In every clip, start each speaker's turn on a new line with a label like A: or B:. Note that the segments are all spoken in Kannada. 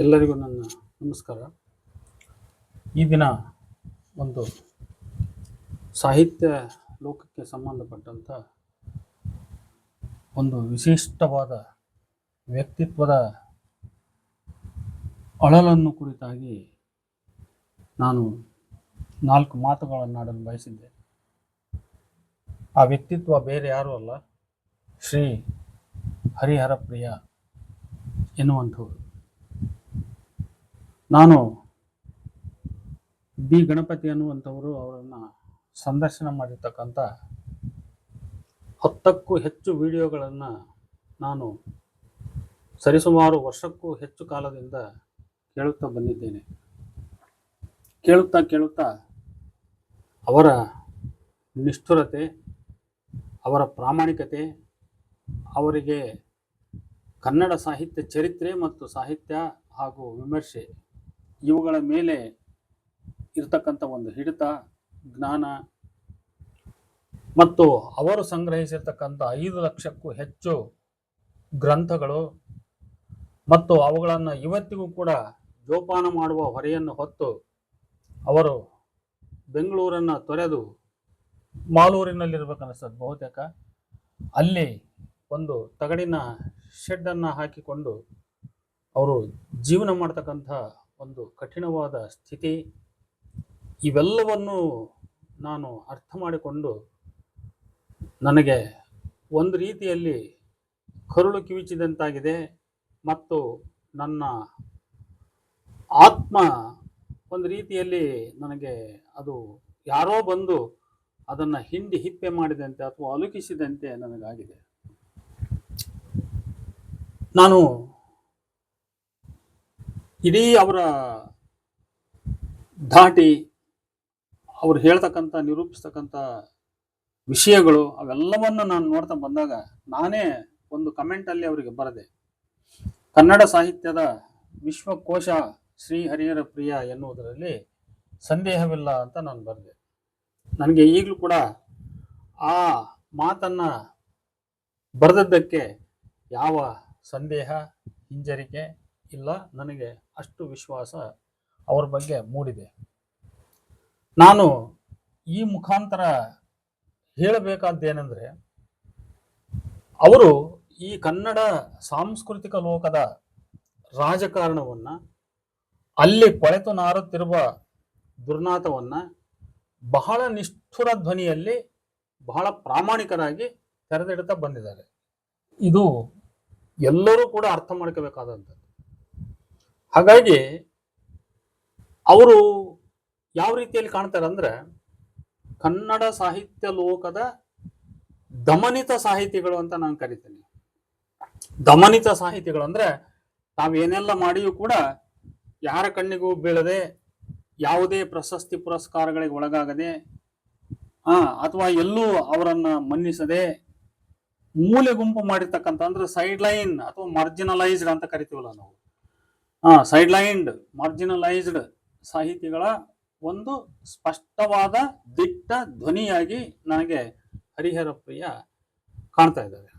A: ಎಲ್ಲರಿಗೂ ನನ್ನ ನಮಸ್ಕಾರ. ಈ ದಿನ ಒಂದು ಸಾಹಿತ್ಯ ಲೋಕಕ್ಕೆ ಸಂಬಂಧಪಟ್ಟಂಥ ಒಂದು ವಿಶಿಷ್ಟವಾದ ವ್ಯಕ್ತಿತ್ವದ ಅಳಲನ್ನು ಕುರಿತಾಗಿ ನಾನು 4 ಮಾತುಗಳನ್ನಾಡಲು ಬಯಸಿದ್ದೆ. ಆ ವ್ಯಕ್ತಿತ್ವ ಬೇರೆ ಯಾರೂ ಅಲ್ಲ, ಶ್ರೀ ಹರಿಹರ ಪ್ರಿಯ ಎನ್ನುವಂಥವ್ರು. ನಾನು ಬಿ ಗಣಪತಿ ಅನ್ನುವಂಥವರು ಅವರನ್ನು ಸಂದರ್ಶನ ಮಾಡಿರ್ತಕ್ಕಂಥ 10ಕ್ಕೂ ಹೆಚ್ಚು ವಿಡಿಯೋಗಳನ್ನು ನಾನು ಸರಿಸುಮಾರು ವರ್ಷಕ್ಕೂ ಹೆಚ್ಚು ಕಾಲದಿಂದ ಕೇಳುತ್ತಾ ಬಂದಿದ್ದೇನೆ. ಕೇಳುತ್ತಾ ಅವರ ನಿಷ್ಠುರತೆ, ಅವರ ಪ್ರಾಮಾಣಿಕತೆ, ಅವರಿಗೆ ಕನ್ನಡ ಸಾಹಿತ್ಯ ಚರಿತ್ರೆ ಮತ್ತು ಸಾಹಿತ್ಯ ಹಾಗೂ ವಿಮರ್ಶೆ ಇವುಗಳ ಮೇಲೆ ಇರತಕ್ಕಂಥ ಒಂದು ಹಿಡಿತ, ಜ್ಞಾನ ಮತ್ತು ಅವರು ಸಂಗ್ರಹಿಸಿರ್ತಕ್ಕಂಥ 5 ಲಕ್ಷಕ್ಕೂ ಹೆಚ್ಚು ಗ್ರಂಥಗಳು ಮತ್ತು ಅವುಗಳನ್ನು ಇವತ್ತಿಗೂ ಕೂಡ ಜೋಪಾನ ಮಾಡುವ ಹೊರೆಯನ್ನು ಹೊತ್ತು ಅವರು ಬೆಂಗಳೂರನ್ನು ತೊರೆದು ಮಾಲೂರಿನಲ್ಲಿರ್ಬೇಕನ್ನಿಸ್ತದೆ ಬಹುತೇಕ. ಅಲ್ಲಿ ಒಂದು ತಗಡಿನ ಶೆಡ್ಡನ್ನು ಹಾಕಿಕೊಂಡು ಅವರು ಜೀವನ ಮಾಡ್ತಕ್ಕಂಥ ಒಂದು ಕಠಿಣವಾದ ಸ್ಥಿತಿ, ಇವೆಲ್ಲವನ್ನು ನಾನು ಅರ್ಥ ಮಾಡಿಕೊಂಡು ನನಗೆ ಒಂದು ರೀತಿಯಲ್ಲಿ ಕರುಳು ಕಿವಿಚಿದಂತಾಗಿದೆ ಮತ್ತು ನನ್ನ ಆತ್ಮ ಒಂದು ರೀತಿಯಲ್ಲಿ ನನಗೆ ಅದು ಯಾರೋ ಬಂದು ಅದನ್ನು ಹಿಂಡಿ ಹಿಪ್ಪೆ ಮಾಡಿದಂತೆ ಅಥವಾ ಅಲುಕಿಸಿದಂತೆ ನನಗಾಗಿದೆ. ನಾನು ಇಡೀ ಅವರ ಧಾಟಿ, ಅವ್ರು ಹೇಳ್ತಕ್ಕಂಥ ನಿರೂಪಿಸ್ತಕ್ಕಂಥ ವಿಷಯಗಳು ಅವೆಲ್ಲವನ್ನು ನಾನು ನೋಡ್ತಾ ಬಂದಾಗ ನಾನೇ ಒಂದು ಕಮೆಂಟಲ್ಲಿ ಅವರಿಗೆ ಬರೆದೆ, ಕನ್ನಡ ಸಾಹಿತ್ಯದ ವಿಶ್ವಕೋಶ ಶ್ರೀ ಹರಿಹರ ಪ್ರಿಯ ಎನ್ನುವುದರಲ್ಲಿ ಸಂದೇಹವಿಲ್ಲ ಅಂತ ನಾನು ಬರೆದೆ. ನನಗೆ ಈಗಲೂ ಕೂಡ ಆ ಮಾತನ್ನು ಬರೆದದ್ದಕ್ಕೆ ಯಾವ ಸಂದೇಹ, ಹಿಂಜರಿಕೆ ಇಲ್ಲ. ನನಗೆ ಅಷ್ಟು ವಿಶ್ವಾಸ ಅವ್ರ ಬಗ್ಗೆ ಮೂಡಿದೆ. ನಾನು ಈ ಮುಖಾಂತರ ಹೇಳಬೇಕಾದ್ದೇನೆಂದರೆ, ಅವರು ಈ ಕನ್ನಡ ಸಾಂಸ್ಕೃತಿಕ ಲೋಕದ ರಾಜಕಾರಣವನ್ನು, ಅಲ್ಲಿ ಕೊಳೆತು ನಾರುತ್ತಿರುವ ದುರ್ನಾಥವನ್ನು ಬಹಳ ನಿಷ್ಠುರ ಧ್ವನಿಯಲ್ಲಿ ಬಹಳ ಪ್ರಾಮಾಣಿಕರಾಗಿ ತೆರೆದಿಡ್ತಾ ಬಂದಿದ್ದಾರೆ. ಇದು ಎಲ್ಲರೂ ಕೂಡ ಅರ್ಥ ಮಾಡ್ಕೋಬೇಕಾದಂಥದ್ದು. ಹಾಗಾಗಿ ಅವರು ಯಾವ ರೀತಿಯಲ್ಲಿ ಕಾಣ್ತಾರೆ ಅಂದ್ರೆ, ಕನ್ನಡ ಸಾಹಿತ್ಯ ಲೋಕದ ದಮನಿತ ಸಾಹಿತಿಗಳು ಅಂತ ನಾನು ಕರಿತೇನೆ. ದಮನಿತ ಸಾಹಿತಿಗಳು ಅಂದ್ರೆ ತಾವೇನೆಲ್ಲ ಮಾಡಿಯೂ ಕೂಡ ಯಾರ ಕಣ್ಣಿಗೂ ಬೀಳದೆ, ಯಾವುದೇ ಪ್ರಶಸ್ತಿ ಪುರಸ್ಕಾರಗಳಿಗೆ ಒಳಗಾಗದೆ, ಅಥವಾ ಎಲ್ಲೂ ಅವರನ್ನ ಮನ್ನಿಸದೆ, ಮೂಲೆ ಗುಂಪು ಮಾಡಿರ್ತಕ್ಕಂಥ, ಅಂದ್ರೆ ಸೈಡ್ ಲೈನ್ ಅಥವಾ ಮಾರ್ಜಿನಲೈಸ್ಡ್ ಅಂತ ಕರಿತೀವಲ್ಲ ನಾವು, ಸೈಡ್ ಲೈನ್ಡ್ ಮಾರ್ಜಿನಲೈಸ್ಡ್ ಸಾಹಿತಿಗಳ ಒಂದು ಸ್ಪಷ್ಟವಾದ ದಿಟ್ಟ ಧ್ವನಿಯಾಗಿ ನನಗೆ ಹರಿಹರ ಪ್ರಿಯ ಕಾಣ್ತಾ ಇದ್ದಾರೆ.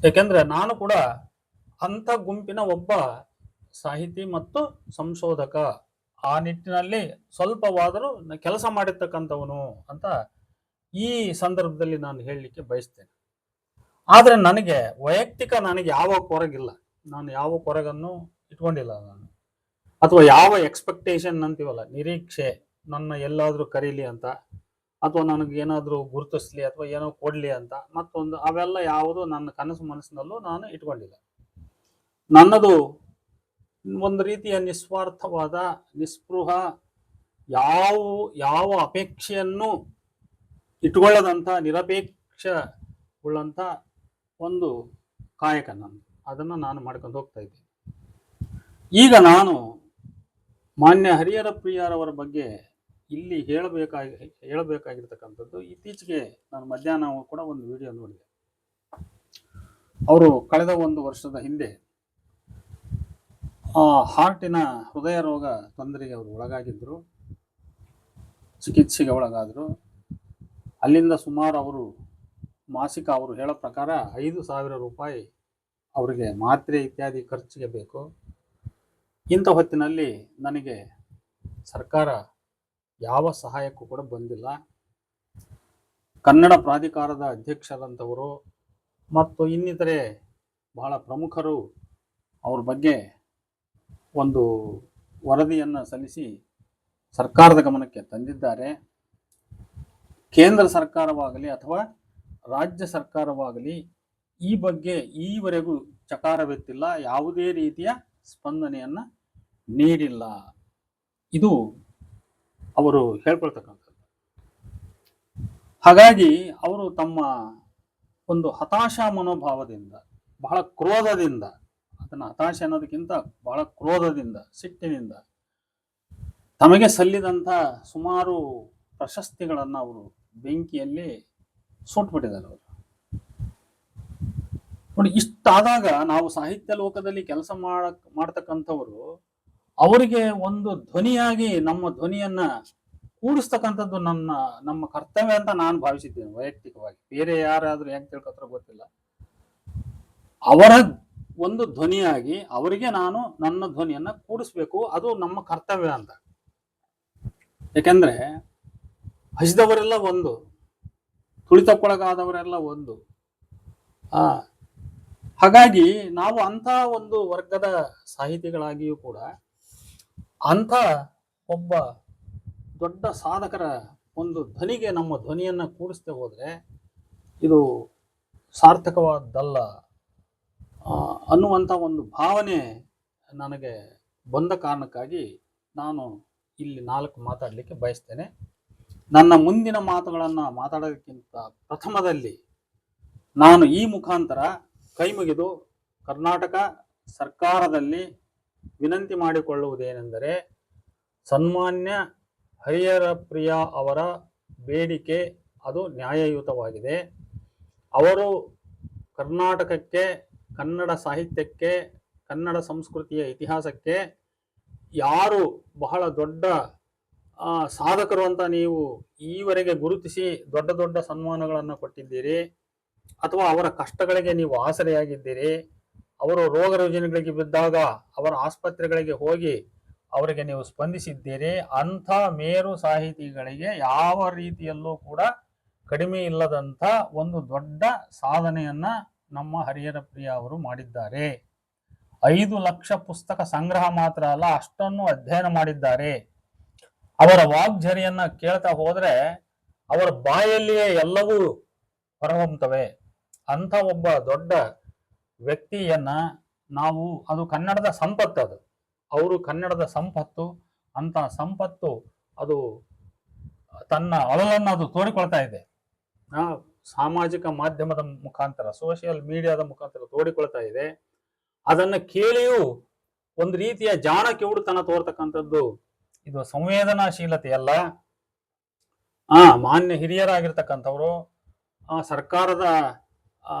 A: ಯಾಕೆಂದ್ರೆ ನಾನು ಕೂಡ ಅಂಥ ಗುಂಪಿನ ಒಬ್ಬ ಸಾಹಿತಿ ಮತ್ತು ಸಂಶೋಧಕ, ಆ ನಿಟ್ಟಿನಲ್ಲಿ ಸ್ವಲ್ಪವಾದರೂ ಕೆಲಸ ಮಾಡಿರ್ತಕ್ಕಂಥವನು ಅಂತ ಈ ಸಂದರ್ಭದಲ್ಲಿ ನಾನು ಹೇಳಲಿಕ್ಕೆ ಬಯಸ್ತೇನೆ. ಆದರೆ ನನಗೆ ವೈಯಕ್ತಿಕ ನನಗೆ ಯಾವ ಕೊರಗಿಲ್ಲ, ನಾನು ಯಾವ ಕೊರಗನ್ನು ಇಟ್ಕೊಂಡಿಲ್ಲ ನಾನು, ಅಥವಾ ಯಾವ ಎಕ್ಸ್ಪೆಕ್ಟೇಷನ್ ಅಂತೀವಲ್ಲ, ನಿರೀಕ್ಷೆ, ನನ್ನ ಎಲ್ಲಾದ್ರೂ ಕರೀಲಿ ಅಂತ, ಅಥವಾ ನನಗೇನಾದ್ರೂ ಗುರುತಿಸ್ಲಿ ಅಥವಾ ಏನೋ ಕೊಡ್ಲಿ ಅಂತ ಮತ್ತೊಂದು, ಅವೆಲ್ಲ ಯಾವುದು ನನ್ನ ಕನಸು ಮನಸ್ಸಿನಲ್ಲೂ ನಾನು ಇಟ್ಕೊಂಡಿಲ್ಲ. ನನ್ನದು ಒಂದು ರೀತಿಯ ನಿಸ್ವಾರ್ಥವಾದ, ನಿಸ್ಪೃಹ, ಯಾವ ಅಪೇಕ್ಷೆಯನ್ನು ಇಟ್ಕೊಳ್ಳದಂಥ ನಿರಪೇಕ್ಷ ಉಳ್ಳಂಥ ಒಂದು ಕಾಯಕ ನಾನು, ಅದನ್ನು ನಾನು ಮಾಡ್ಕೊಂಡು ಹೋಗ್ತಾ ಇದ್ದೀನಿ. ಈಗ ಮಾನ್ಯ ಹರಿಹರ ಪ್ರಿಯರವರ ಬಗ್ಗೆ ಇಲ್ಲಿ ಹೇಳಬೇಕಾಗಿರ್ತಕ್ಕಂಥದ್ದು, ಇತ್ತೀಚೆಗೆ ನಾನು ಮಧ್ಯಾಹ್ನ ಕೂಡ ಒಂದು ವಿಡಿಯೋ ನೋಡಿದೆ. ಅವರು ಕಳೆದ 1 ವರ್ಷದ ಹಿಂದೆ ಹಾರ್ಟಿನ ಹೃದಯ ರೋಗ ತೊಂದರೆಗೆ ಅವರು ಒಳಗಾಗಿದ್ದರು, ಚಿಕಿತ್ಸೆಗೆ ಒಳಗಾದರು. ಅಲ್ಲಿಂದ ಸುಮಾರು ಅವರು ಮಾಸಿಕ ಅವರು ಹೇಳೋ ಪ್ರಕಾರ 5,000 ರೂಪಾಯಿ ಅವರಿಗೆ ಮಾತ್ರೆ ಇತ್ಯಾದಿ ಖರ್ಚಿಗೆ ಬೇಕು. ಇಂಥ ಹೊತ್ತಿನಲ್ಲಿ ನನಗೆ ಸರ್ಕಾರ ಯಾವ ಸಹಾಯಕ್ಕೂ ಕೂಡ ಬಂದಿಲ್ಲ. ಕನ್ನಡ ಪ್ರಾಧಿಕಾರದ ಅಧ್ಯಕ್ಷರಂಥವರು ಮತ್ತು ಇನ್ನಿತರೆ ಬಹಳ ಪ್ರಮುಖರು ಅವ್ರ ಬಗ್ಗೆ ಒಂದು ವರದಿಯನ್ನು ಸಲ್ಲಿಸಿ ಸರ್ಕಾರದ ಗಮನಕ್ಕೆ ತಂದಿದ್ದಾರೆ. ಕೇಂದ್ರ ಸರ್ಕಾರವಾಗಲಿ ಅಥವಾ ರಾಜ್ಯ ಸರ್ಕಾರವಾಗಲಿ ಈ ಬಗ್ಗೆ ಈವರೆಗೂ ಚಕಾರವೆತ್ತಿಲ್ಲ, ಯಾವುದೇ ರೀತಿಯ ಸ್ಪಂದನೆಯನ್ನು ನೀಡಿಲ್ಲ. ಇದು ಅವರು ಹೇಳ್ಕೊಳ್ತಕ್ಕಂಥದ್ದು. ಹಾಗಾಗಿ ಅವರು ತಮ್ಮ ಒಂದು ಹತಾಶಾ ಮನೋಭಾವದಿಂದ, ಬಹಳ ಕ್ರೋಧದಿಂದ, ಅದನ್ನು ಹತಾಶೆ ಅನ್ನೋದಕ್ಕಿಂತ ಬಹಳ ಕ್ರೋಧದಿಂದ, ಸಿಟ್ಟಿನಿಂದ ತಮಗೆ ಸಲ್ಲಿದಂಥ ಸುಮಾರು ಪ್ರಶಸ್ತಿಗಳನ್ನು ಅವರು ಬೆಂಕಿಯಲ್ಲಿ ಸುಟ್ಬಿಟ್ಟಿದ್ದಾರೆ. ಅವರು ನೋಡಿ, ಇಷ್ಟಾದಾಗ ನಾವು ಸಾಹಿತ್ಯ ಲೋಕದಲ್ಲಿ ಕೆಲಸ ಮಾಡ್ತಕ್ಕಂಥವರು ಅವರಿಗೆ ಒಂದು ಧ್ವನಿಯಾಗಿ ನಮ್ಮ ಧ್ವನಿಯನ್ನ ಕೂಡಿಸ್ತಕ್ಕಂಥದ್ದು ನಮ್ಮ ಕರ್ತವ್ಯ ಅಂತ ನಾನು ಭಾವಿಸಿದ್ದೇನೆ ವೈಯಕ್ತಿಕವಾಗಿ. ಬೇರೆ ಯಾರಾದ್ರೂ ಹೆಂಗ್ ತಿಳ್ಕೊತಾರೋ ಗೊತ್ತಿಲ್ಲ. ಅವರ ಒಂದು ಧ್ವನಿಯಾಗಿ ಅವರಿಗೆ ನಾನು ನನ್ನ ಧ್ವನಿಯನ್ನ ಕೂಡಿಸ್ಬೇಕು, ಅದು ನಮ್ಮ ಕರ್ತವ್ಯ ಅಂತ. ಯಾಕೆಂದ್ರೆ ಹಸಿದವರೆಲ್ಲ ಒಂದು, ತುಳಿತಕ್ಕೊಳಗಾದವರೆಲ್ಲ ಒಂದು. ಹಾಗಾಗಿ ನಾವು ಅಂಥ ಒಂದು ವರ್ಗದ ಸಾಹಿತಿಗಳಾಗಿಯೂ ಕೂಡ ಅಂಥ ಒಬ್ಬ ದೊಡ್ಡ ಸಾಧಕರ ಒಂದು ಧ್ವನಿಗೆ ನಮ್ಮ ಧ್ವನಿಯನ್ನ ಕೂಡಿಸ್ತಾ ಹೋದ್ರೆ ಇದು ಸಾರ್ಥಕವಾದಲ್ಲ ಅನ್ನುವಂಥ ಒಂದು ಭಾವನೆ ನನಗೆ ಬಂದ ಕಾರಣಕ್ಕಾಗಿ ನಾನು ಇಲ್ಲಿ 4 ಮಾತಾಡಲಿಕ್ಕೆ ಬಯಸ್ತೇನೆ. ನನ್ನ ಮುಂದಿನ ಮಾತುಗಳನ್ನು ಮಾತಾಡೋದಕ್ಕಿಂತ ಪ್ರಥಮದಲ್ಲಿ ನಾನು ಈ ಮುಖಾಂತರ ಕೈ ಮುಗಿದು ಕರ್ನಾಟಕ ಸರ್ಕಾರದಲ್ಲಿ ವಿನಂತಿ ಮಾಡಿಕೊಳ್ಳುವುದೇನೆಂದರೆ, ಸನ್ಮಾನ್ಯ ಹರಿಹರ ಪ್ರಿಯ ಅವರ ಬೇಡಿಕೆ ಅದು ನ್ಯಾಯಯುತವಾಗಿದೆ. ಅವರು ಕರ್ನಾಟಕಕ್ಕೆ, ಕನ್ನಡ ಸಾಹಿತ್ಯಕ್ಕೆ, ಕನ್ನಡ ಸಂಸ್ಕೃತಿಯ ಇತಿಹಾಸಕ್ಕೆ ಯಾರು ಬಹಳ ದೊಡ್ಡ ಸಾಧಕರು ಅಂತ ನೀವು ಈವರೆಗೆ ಗುರುತಿಸಿ ದೊಡ್ಡ ದೊಡ್ಡ ಸನ್ಮಾನಗಳನ್ನು ಕೊಟ್ಟಿದ್ದೀರಿ, ಅಥವಾ ಅವರ ಕಷ್ಟಗಳಿಗೆ ನೀವು ಆಸರೆಯಾಗಿದ್ದೀರಿ, ಅವರು ರೋಗ ರುಜಿನಗಳಿಗೆ ಬಿದ್ದಾಗ ಅವರ ಆಸ್ಪತ್ರೆಗಳಿಗೆ ಹೋಗಿ ಅವರಿಗೆ ನೀವು ಸ್ಪಂದಿಸಿದ್ದೀರಿ, ಅಂಥ ಮೇರು ಸಾಹಿತಿಗಳಿಗೆ ಯಾವ ರೀತಿಯಲ್ಲೂ ಕೂಡ ಕಡಿಮೆ ಇಲ್ಲದಂಥ ಒಂದು ದೊಡ್ಡ ಸಾಧನೆಯನ್ನ ನಮ್ಮ ಹರಿಹರ ಪ್ರಿಯ ಅವರು ಮಾಡಿದ್ದಾರೆ. 5 ಲಕ್ಷ ಪುಸ್ತಕ ಸಂಗ್ರಹ ಮಾತ್ರ ಅಲ್ಲ, ಅಷ್ಟನ್ನು ಅಧ್ಯಯನ ಮಾಡಿದ್ದಾರೆ. ಅವರ ವಾಗ್ಝರಿಯನ್ನ ಕೇಳ್ತಾ ಹೋದ್ರೆ ಅವರ ಬಾಯಲ್ಲಿಯೇ ಎಲ್ಲವೂ ಹೊರಹೊಮ್ಮುತ್ತವೆ. ಅಂಥ ಒಬ್ಬ ದೊಡ್ಡ ವ್ಯಕ್ತಿಯನ್ನ ನಾವು, ಅದು ಕನ್ನಡದ ಸಂಪತ್ತು, ಅದು ಅವರು ಕನ್ನಡದ ಸಂಪತ್ತು. ಅಂತ ಸಂಪತ್ತು ಅದು ತನ್ನ ಅಳಲನ್ನು ಅದು ತೋಡಿಕೊಳ್ತಾ ಇದೆ. ಸಾಮಾಜಿಕ ಮಾಧ್ಯಮದ ಮುಖಾಂತರ, ಸೋಷಿಯಲ್ ಮೀಡಿಯಾದ ಮುಖಾಂತರ ತೋಡಿಕೊಳ್ತಾ ಇದೆ. ಅದನ್ನ ಕೇಳಿಯೂ ಒಂದು ರೀತಿಯ ಜಾಣ ಕಿವುಡುತನ ತೋರ್ತಕ್ಕಂಥದ್ದು ಇದು ಸಂವೇದನಾಶೀಲತೆ ಅಲ್ಲ. ಮಾನ್ಯ ಹಿರಿಯರಾಗಿರ್ತಕ್ಕಂಥವ್ರು, ಸರ್ಕಾರದ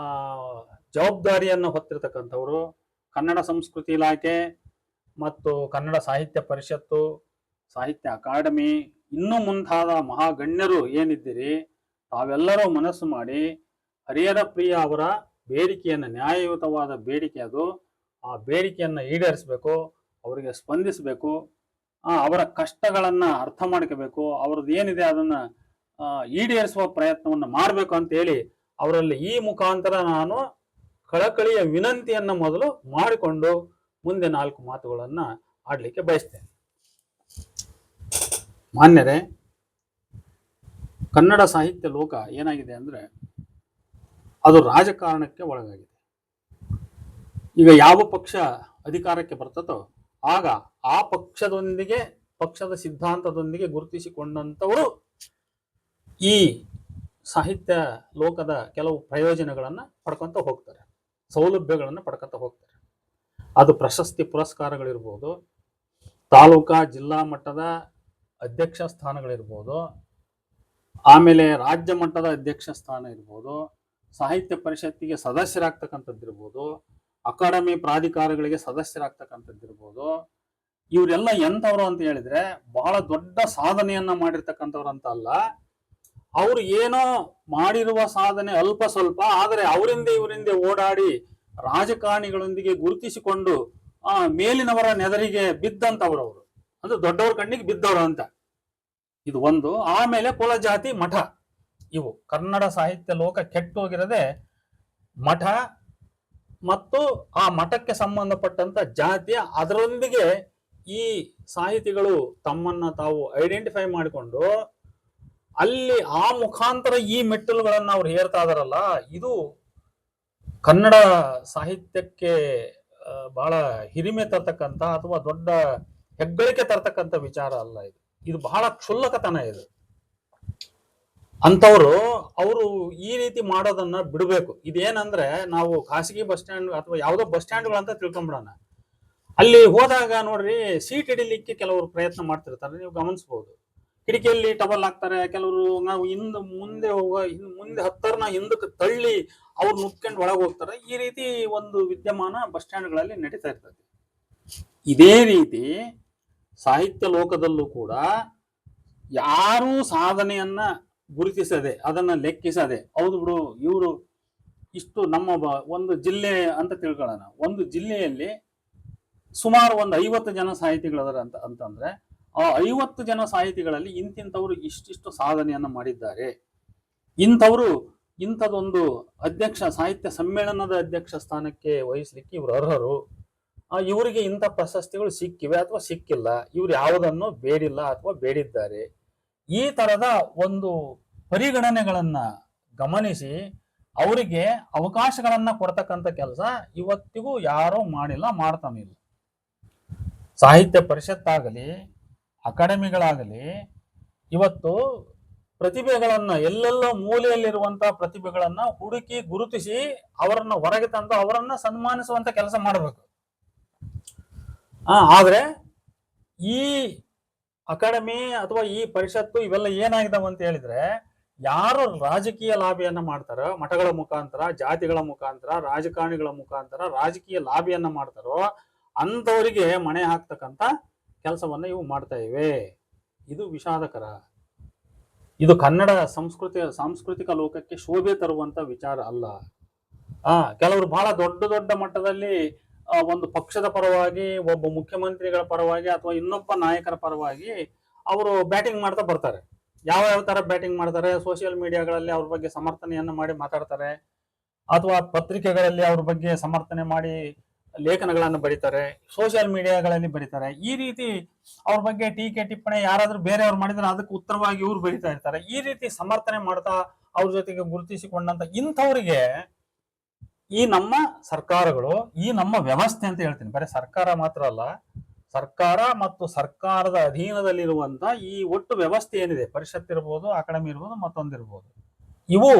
A: ಜವಾಬ್ದಾರಿಯನ್ನು ಹೊತ್ತಿರ್ತಕ್ಕಂಥವ್ರು, ಕನ್ನಡ ಸಂಸ್ಕೃತಿ ಇಲಾಖೆ ಮತ್ತು ಕನ್ನಡ ಸಾಹಿತ್ಯ ಪರಿಷತ್ತು, ಸಾಹಿತ್ಯ ಅಕಾಡೆಮಿ, ಇನ್ನೂ ಮುಂತಾದ ಮಹಾಗಣ್ಯರು ಏನಿದ್ದೀರಿ, ತಾವೆಲ್ಲರೂ ಮನಸ್ಸು ಮಾಡಿ ಹರಿಹರ ಪ್ರಿಯ ಅವರ ಬೇಡಿಕೆಯನ್ನು, ನ್ಯಾಯಯುತವಾದ ಬೇಡಿಕೆ ಅದು, ಆ ಬೇಡಿಕೆಯನ್ನು ಈಡೇರಿಸಬೇಕು, ಅವರಿಗೆ ಸ್ಪಂದಿಸಬೇಕು, ಅವರ ಕಷ್ಟಗಳನ್ನ ಅರ್ಥ ಮಾಡ್ಕೋಬೇಕು, ಅವ್ರದ್ದು ಏನಿದೆ ಅದನ್ನ ಈಡೇರಿಸುವ ಪ್ರಯತ್ನವನ್ನು ಮಾಡಬೇಕು ಅಂತೇಳಿ ಅವರಲ್ಲಿ ಈ ಮುಖಾಂತರ ನಾನು ಕಳಕಳಿಯ ವಿನಂತಿಯನ್ನ ಮೊದಲು ಮಾಡಿಕೊಂಡು ಮುಂದೆ 4 ಮಾತುಗಳನ್ನ ಆಡ್ಲಿಕ್ಕೆ ಬಯಸ್ತೇನೆ. ಮಾನ್ಯರೇ, ಕನ್ನಡ ಸಾಹಿತ್ಯ ಲೋಕ ಏನಾಗಿದೆ ಅಂದ್ರೆ ಅದು ರಾಜಕಾರಣಕ್ಕೆ ಒಳಗಾಗಿದೆ. ಈಗ ಯಾವ ಪಕ್ಷ ಅಧಿಕಾರಕ್ಕೆ ಬರ್ತದೋ ಆಗ ಆ ಪಕ್ಷದೊಂದಿಗೆ, ಪಕ್ಷದ ಸಿದ್ಧಾಂತದೊಂದಿಗೆ ಗುರುತಿಸಿಕೊಂಡಂಥವರು ಈ ಸಾಹಿತ್ಯ ಲೋಕದ ಕೆಲವು ಪ್ರಯೋಜನಗಳನ್ನು ಪಡ್ಕೊಂತ ಹೋಗ್ತಾರೆ, ಸೌಲಭ್ಯಗಳನ್ನು ಪಡ್ಕೊಂತ ಹೋಗ್ತಾರೆ. ಅದು ಪ್ರಶಸ್ತಿ ಪುರಸ್ಕಾರಗಳಿರ್ಬೋದು, ತಾಲೂಕಾ ಜಿಲ್ಲಾ ಮಟ್ಟದ ಅಧ್ಯಕ್ಷ ಸ್ಥಾನಗಳಿರ್ಬೋದು, ಆಮೇಲೆ ರಾಜ್ಯ ಮಟ್ಟದ ಅಧ್ಯಕ್ಷ ಸ್ಥಾನ ಇರ್ಬೋದು, ಸಾಹಿತ್ಯ ಪರಿಷತ್ತಿಗೆ ಸದಸ್ಯರಾಗ್ತಕ್ಕಂಥದ್ದಿರ್ಬೋದು, ಅಕಾಡೆಮಿ ಪ್ರಾಧಿಕಾರಗಳಿಗೆ ಸದಸ್ಯರಾಗ್ತಕ್ಕಂಥದ್ದಿರ್ಬೋದು. ಇವರೆಲ್ಲ ಎಂಥವ್ರು ಅಂತ ಹೇಳಿದ್ರೆ ಬಹಳ ದೊಡ್ಡ ಸಾಧನೆಯನ್ನ ಮಾಡಿರ್ತಕ್ಕಂಥವ್ರು ಅಂತ ಅಲ್ಲ. ಅವರು ಏನೋ ಮಾಡಿರುವ ಸಾಧನೆ ಅಲ್ಪ ಸ್ವಲ್ಪ, ಆದರೆ ಅವರಿಂದ ಇವರಿಂದ ಓಡಾಡಿ ರಾಜಕಾರಣಿಗಳೊಂದಿಗೆ ಗುರುತಿಸಿಕೊಂಡು ಮೇಲಿನವರ ನೆದರಿಗೆ ಬಿದ್ದಂತವ್ರು ಅವರು, ಅಂದ್ರೆ ದೊಡ್ಡವ್ರ ಕಣ್ಣಿಗೆ ಬಿದ್ದವರು ಅಂತ. ಇದು ಒಂದು. ಆಮೇಲೆ ಕುಲ ಜಾತಿ ಮಠ, ಇವು ಕನ್ನಡ ಸಾಹಿತ್ಯ ಲೋಕ ಕೆಟ್ಟೋಗಿರದೆ ಮಠ ಮತ್ತು ಆ ಮಠಕ್ಕೆ ಸಂಬಂಧಪಟ್ಟಂತ ಜಾತಿ, ಅದರೊಂದಿಗೆ ಈ ಸಾಹಿತಿಗಳು ತಮ್ಮನ್ನ ತಾವು ಐಡೆಂಟಿಫೈ ಮಾಡಿಕೊಂಡು ಅಲ್ಲಿ ಆ ಮುಖಾಂತರ ಈ ಮೆಟ್ಟಲುಗಳನ್ನ ಅವ್ರು ಹೇರ್ತಾ ಇದಾರಲ್ಲ, ಇದು ಕನ್ನಡ ಸಾಹಿತ್ಯಕ್ಕೆ ಬಹಳ ಹಿರಿಮೆ ತರ್ತಕ್ಕಂಥ ಅಥವಾ ದೊಡ್ಡ ಹೆಗ್ಗಳಿಕೆ ತರ್ತಕ್ಕಂಥ ವಿಚಾರ ಅಲ್ಲ. ಇದು ಬಹಳ ಕ್ಷುಲ್ಲಕತನ. ಇದು ಅಂತವ್ರು ಅವರು ಈ ರೀತಿ ಮಾಡೋದನ್ನ ಬಿಡಬೇಕು. ಇದೇನಂದ್ರೆ ನಾವು ಖಾಸಗಿ ಬಸ್ ಸ್ಟ್ಯಾಂಡ್ ಅಥವಾ ಯಾವುದೋ ಬಸ್ ಸ್ಟ್ಯಾಂಡ್ಗಳಂತ ತಿಳ್ಕೊಂಡ್ಬಿಡೋಣ. ಅಲ್ಲಿ ಹೋದಾಗ ನೋಡ್ರಿ, ಸೀಟ್ ಹಿಡಿಲಿಕ್ಕೆ ಕೆಲವರು ಪ್ರಯತ್ನ ಮಾಡ್ತಿರ್ತಾರೆ, ನೀವು ಗಮನಿಸಬಹುದು. ಕಿಟಕಿಯಲ್ಲಿ ಟವಲ್ ಹಾಕ್ತಾರೆ ಕೆಲವರು. ನಾವು ಮುಂದೆ ಹತ್ತರ್ನ ಹಿಂದಕ್ಕೆ ತಳ್ಳಿ ಅವ್ರು ನುಗ್ಕೊಂಡು ಒಳಗೆ ಹೋಗ್ತಾರೆ. ಈ ರೀತಿ ಒಂದು ವಿದ್ಯಮಾನ ಬಸ್ ಸ್ಟ್ಯಾಂಡ್ಗಳಲ್ಲಿ ನಡೀತಾ ಇರ್ತದೆ. ಇದೇ ರೀತಿ ಸಾಹಿತ್ಯ ಲೋಕದಲ್ಲೂ ಕೂಡ ಯಾರೂ ಸಾಧನೆಯನ್ನ ಗುರುತಿಸದೆ, ಅದನ್ನ ಲೆಕ್ಕಿಸದೆ, ಹೌದು ಬಿಡು ಇವರು ಇಷ್ಟು ನಮ್ಮ ಒಂದು ಜಿಲ್ಲೆ ಅಂತ ತಿಳ್ಕೊಳ್ಳೋಣ. ಒಂದು ಜಿಲ್ಲೆಯಲ್ಲಿ ಸುಮಾರು ಒಂದು 50 ಜನ ಸಾಹಿತಿಗಳದಾರ ಅಂತಂದ್ರೆ ಆ 50 ಜನ ಸಾಹಿತಿಗಳಲ್ಲಿ ಇಂತಿಂಥವ್ರು ಇಷ್ಟಿಷ್ಟು ಸಾಧನೆಯನ್ನ ಮಾಡಿದ್ದಾರೆ, ಇಂಥದೊಂದು ಅಧ್ಯಕ್ಷ, ಸಾಹಿತ್ಯ ಸಮ್ಮೇಳನದ ಅಧ್ಯಕ್ಷ ಸ್ಥಾನಕ್ಕೆ ವಹಿಸ್ಲಿಕ್ಕೆ ಇವರು ಅರ್ಹರು, ಇವರಿಗೆ ಇಂಥ ಪ್ರಶಸ್ತಿಗಳು ಸಿಕ್ಕಿವೆ ಅಥವಾ ಸಿಕ್ಕಿಲ್ಲ, ಇವ್ರು ಯಾವುದನ್ನು ಬೇಡಿಲ್ಲ ಅಥವಾ ಬೇಡಿದ್ದಾರೆ. ಈ ತರದ ಒಂದು ಪರಿಗಣನೆಗಳನ್ನ ಗಮನಿಸಿ ಅವರಿಗೆ ಅವಕಾಶಗಳನ್ನ ಕೊಡ್ತಕ್ಕಂಥ ಕೆಲಸ ಇವತ್ತಿಗೂ ಯಾರೂ ಮಾಡಿಲ್ಲ, ಮಾಡ್ತಾನೆ ಇಲ್ಲ. ಸಾಹಿತ್ಯ ಪರಿಷತ್ತಾಗಲಿ ಅಕಾಡೆಮಿಗಳಾಗಲಿ ಇವತ್ತು ಪ್ರತಿಭೆಗಳನ್ನ, ಎಲ್ಲೆಲ್ಲೋ ಮೂಲೆಯಲ್ಲಿರುವಂತಹ ಪ್ರತಿಭೆಗಳನ್ನ ಹುಡುಕಿ ಗುರುತಿಸಿ ಅವರನ್ನ ಹೊರಗೆ ತಂದು ಅವರನ್ನ ಸನ್ಮಾನಿಸುವಂತ ಕೆಲಸ ಮಾಡಬೇಕು. ಆದ್ರೆ ಈ ಅಕಾಡೆಮಿ ಅಥವಾ ಈ ಪರಿಷತ್ತು ಇವೆಲ್ಲ ಏನಾಗಿದಾವ ಅಂತ ಹೇಳಿದ್ರೆ, ಯಾರು ರಾಜಕೀಯ ಲಾಭಿಯನ್ನ ಮಾಡ್ತಾರೋ, ಮಠಗಳ ಮುಖಾಂತರ, ಜಾತಿಗಳ ಮುಖಾಂತರ, ರಾಜಕಾರಣಿಗಳ ಮುಖಾಂತರ ರಾಜಕೀಯ ಲಾಭಿಯನ್ನ ಮಾಡ್ತಾರೋ ಅಂಥವರಿಗೆ ಮಣೆ ಹಾಕ್ತಕ್ಕಂಥ ಕೆಲಸವನ್ನ ಇವು ಮಾಡ್ತಾ ಇವೆ. ಇದು ವಿಷಾದಕರ. ಇದು ಕನ್ನಡ ಸಾಂಸ್ಕೃತಿಕ ಲೋಕಕ್ಕೆ ಶೋಭೆ ತರುವಂತ ವಿಚಾರ ಅಲ್ಲ. ಕೆಲವರು ಬಹಳ ದೊಡ್ಡ ದೊಡ್ಡ ಮಟ್ಟದಲ್ಲಿ ಒಂದು ಪಕ್ಷದ ಪರವಾಗಿ, ಒಬ್ಬ ಮುಖ್ಯಮಂತ್ರಿಗಳ ಪರವಾಗಿ ಅಥವಾ ಇನ್ನೊಬ್ಬ ನಾಯಕರ ಪರವಾಗಿ ಅವರು ಬ್ಯಾಟಿಂಗ್ ಮಾಡ್ತಾ ಬರ್ತಾರೆ. ಯಾವ ತರ ಬ್ಯಾಟಿಂಗ್ ಮಾಡ್ತಾರೆ? ಸೋಷಿಯಲ್ ಮೀಡಿಯಾಗಳಲ್ಲಿ ಅವ್ರ ಬಗ್ಗೆ ಸಮರ್ಥನೆಯನ್ನ ಮಾಡಿ ಮಾತಾಡ್ತಾರೆ, ಅಥವಾ ಪತ್ರಿಕೆಗಳಲ್ಲಿ ಅವ್ರ ಬಗ್ಗೆ ಸಮರ್ಥನೆ ಮಾಡಿ ಲೇಖನಗಳನ್ನು ಬರೀತಾರೆ, ಸೋಷಿಯಲ್ ಮೀಡಿಯಾಗಳಲ್ಲಿ ಬರೀತಾರೆ. ಈ ರೀತಿ ಅವ್ರ ಬಗ್ಗೆ ಟೀಕೆ ಟಿಪ್ಪಣಿ ಯಾರಾದ್ರೂ ಬೇರೆಯವ್ರು ಮಾಡಿದ್ರೆ ಅದಕ್ಕೆ ಉತ್ತರವಾಗಿ ಇವ್ರು ಬರೀತಾ ಇರ್ತಾರೆ. ಈ ರೀತಿ ಸಮರ್ಥನೆ ಮಾಡ್ತಾ ಅವ್ರ ಜೊತೆಗೆ ಗುರುತಿಸಿಕೊಂಡಂತ ಇಂಥವ್ರಿಗೆ ಈ ನಮ್ಮ ಸರ್ಕಾರಗಳು, ಈ ನಮ್ಮ ವ್ಯವಸ್ಥೆ ಅಂತ ಹೇಳ್ತೀನಿ, ಬರೀ ಸರ್ಕಾರ ಮಾತ್ರ ಅಲ್ಲ, ಸರ್ಕಾರ ಮತ್ತು ಸರ್ಕಾರದ ಅಧೀನದಲ್ಲಿರುವಂತ ಈ ಒಟ್ಟು ವ್ಯವಸ್ಥೆ ಏನಿದೆ, ಪರಿಷತ್ ಇರ್ಬೋದು, ಅಕಾಡೆಮಿ ಇರ್ಬೋದು, ಮತ್ತೊಂದಿರ್ಬೋದು, ಇವು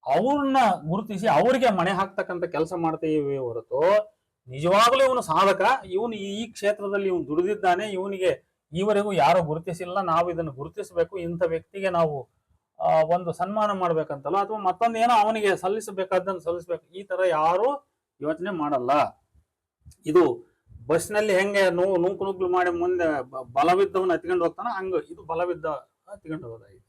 A: ಅವ್ರನ್ನ ಗುರುತಿಸಿ ಅವರಿಗೆ ಮಣೆ ಹಾಕ್ತಕ್ಕಂಥ ಕೆಲಸ ಮಾಡ್ತೀವಿ ಹೊರತು ನಿಜವಾಗ್ಲೂ ಇವನು ಸಾಧಕ, ಇವನು ಈ ಕ್ಷೇತ್ರದಲ್ಲಿ ಇವನು ದುಡಿದಿದ್ದಾನೆ, ಇವನಿಗೆ ಈವರೆಗೂ ಯಾರೋ ಗುರುತಿಸಿಲ್ಲ, ನಾವು ಇದನ್ನು ಗುರುತಿಸಬೇಕು, ಇಂಥ ವ್ಯಕ್ತಿಗೆ ನಾವು ಒಂದು ಸನ್ಮಾನ ಮಾಡ್ಬೇಕಂತಲ್ಲ, ಅಥವಾ ಮತ್ತೊಂದು ಏನೋ ಅವನಿಗೆ ಸಲ್ಲಿಸಬೇಕಾದ್ದನ್ನು ಸಲ್ಲಿಸ್ಬೇಕು, ಈ ತರ ಯಾರು ಯೋಚನೆ ಮಾಡಲ್ಲ. ಇದು ಬಸ್ನಲ್ಲಿ ಹೆಂಗೆ ನೂಕು ನುಗ್ಲು ಮಾಡಿ ಮುಂದೆ ಬಲವಿದ್ದವನ್ನ ಹತ್ಕೊಂಡು ಹೋಗ್ತಾನ, ಹಂಗ ಇದು ಬಲವಿದ್ದ ಹತ್ಕೊಂಡು ಹೋಗೋದಾಗಿದೆ.